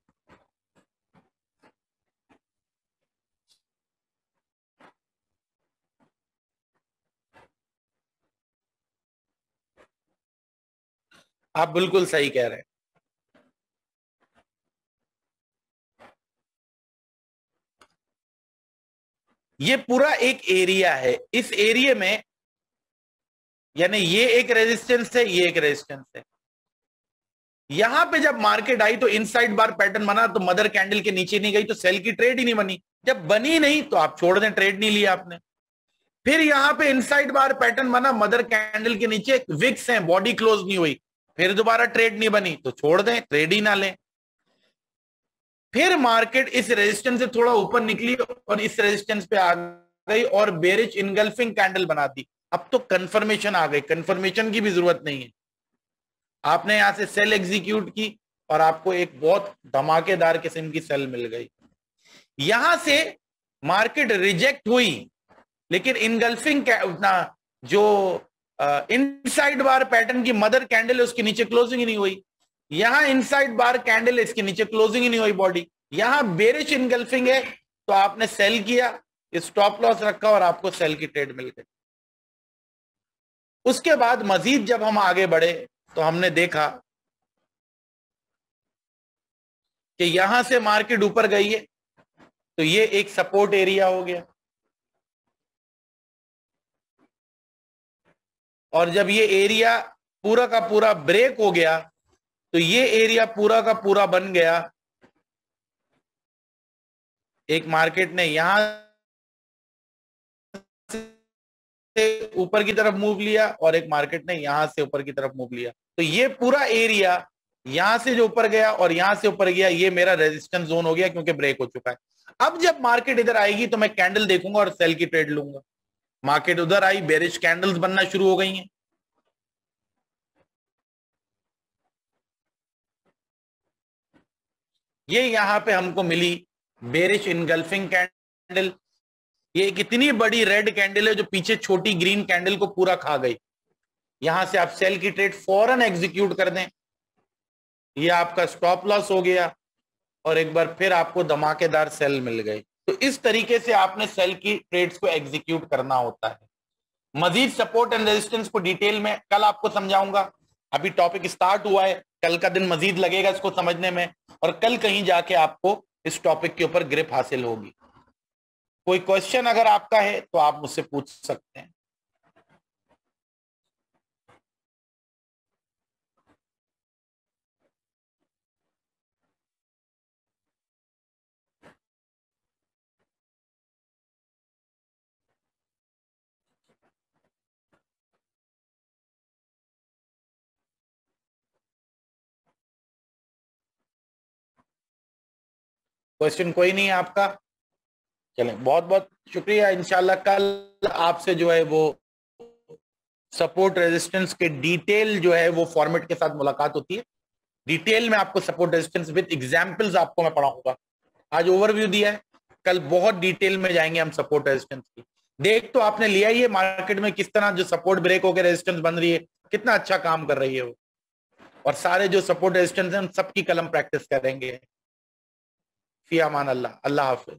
आप बिल्कुल सही कह रहे हैं। ये पूरा एक एरिया है, इस एरिया में यानी ये एक रेजिस्टेंस है, ये एक रेजिस्टेंस है। यहां पे जब मार्केट आई तो इनसाइड बार पैटर्न बना, तो मदर कैंडल के नीचे नहीं गई तो सेल की ट्रेड ही नहीं बनी। जब बनी नहीं तो आप छोड़ दें, ट्रेड नहीं लिया आपने। फिर यहां पे इनसाइड बार पैटर्न बना, मदर कैंडल के नीचे विक्स हैं, बॉडी क्लोज नहीं हुई, फिर दोबारा ट्रेड नहीं बनी तो छोड़ दें, ट्रेड ही ना लें। फिर मार्केट इस रेजिस्टेंस से थोड़ा ऊपर निकली और इस रेजिस्टेंस पे आ गई और बेरिश इनगल्फिंग कैंडल बना दी। अब तो कंफर्मेशन आ गई, कंफर्मेशन की भी जरूरत नहीं है, आपने यहां से सेल एग्जीक्यूट की और आपको एक बहुत धमाकेदार किस्म की सेल मिल गई। यहां से मार्केट रिजेक्ट हुई, लेकिन इनगल्फिंग जो इनसाइड बार पैटर्न की मदर कैंडल है उसके नीचे क्लोजिंग ही नहीं हुई। यहां इनसाइड बार कैंडल है, इसके नीचे क्लोजिंग ही नहीं हुई बॉडी। यहां बेरिश इनगल्फिंग है, तो आपने सेल किया, स्टॉप लॉस रखा और आपको सेल की ट्रेड मिल गई। उसके बाद मजीद जब हम आगे बढ़े तो हमने देखा कि यहां से मार्केट ऊपर गई है, तो ये एक सपोर्ट एरिया हो गया, और जब ये एरिया पूरा का पूरा ब्रेक हो गया तो ये एरिया पूरा का पूरा बन गया। एक मार्केट ने यहां से ऊपर की तरफ मूव लिया और एक मार्केट ने यहां से ऊपर की तरफ मूव लिया, तो ये पूरा एरिया यहां से जो ऊपर गया और यहां से ऊपर गया, ये मेरा रेजिस्टेंस जोन हो गया क्योंकि ब्रेक हो चुका है। अब जब मार्केट इधर आएगी तो मैं कैंडल देखूंगा और सेल की ट्रेड लूंगा। मार्केट उधर आई, बेरिश कैंडल्स बनना शुरू हो गई हैं, ये यहां पे हमको मिली बेरिश इनगल्फिंग कैंडल। ये एक इतनी बड़ी रेड कैंडल है जो पीछे छोटी ग्रीन कैंडल को पूरा खा गई। यहां से आप सेल की ट्रेड फौरन एग्जीक्यूट कर दें, ये आपका स्टॉप लॉस हो गया और एक बार फिर आपको धमाकेदार सेल मिल गई। तो इस तरीके से आपने सेल की ट्रेड्स को एग्जीक्यूट करना होता है। मजीद सपोर्ट एंड रेजिस्टेंस को डिटेल में कल आपको समझाऊंगा, अभी टॉपिक स्टार्ट हुआ है, कल का दिन मजीद लगेगा इसको समझने में, और कल कहीं जाके आपको इस टॉपिक के ऊपर ग्रिप हासिल होगी। कोई क्वेश्चन अगर आपका है तो आप मुझसे पूछ सकते हैं। क्वेश्चन कोई नहीं है आपका? चलें, बहुत बहुत शुक्रिया। इंशाल्लाह कल आपसे जो है वो सपोर्ट रेजिस्टेंस के डिटेल जो है वो फॉर्मेट के साथ मुलाकात होती है। डिटेल में आपको सपोर्ट रेजिस्टेंस विद एग्जांपल्स आपको मैं पढ़ाऊंगा। आज ओवरव्यू दिया है, कल बहुत डिटेल में जाएंगे हम सपोर्ट रेजिस्टेंस की। देख तो आपने लिया ही है मार्केट में किस तरह जो सपोर्ट ब्रेक होकर रेजिस्टेंस बन रही है, कितना अच्छा काम कर रही है वो, और सारे जो सपोर्ट रेजिस्टेंस हैं उन सबकी कलम प्रैक्टिस करेंगे। फी अमान अल्लाह, अल्लाह हाफिज।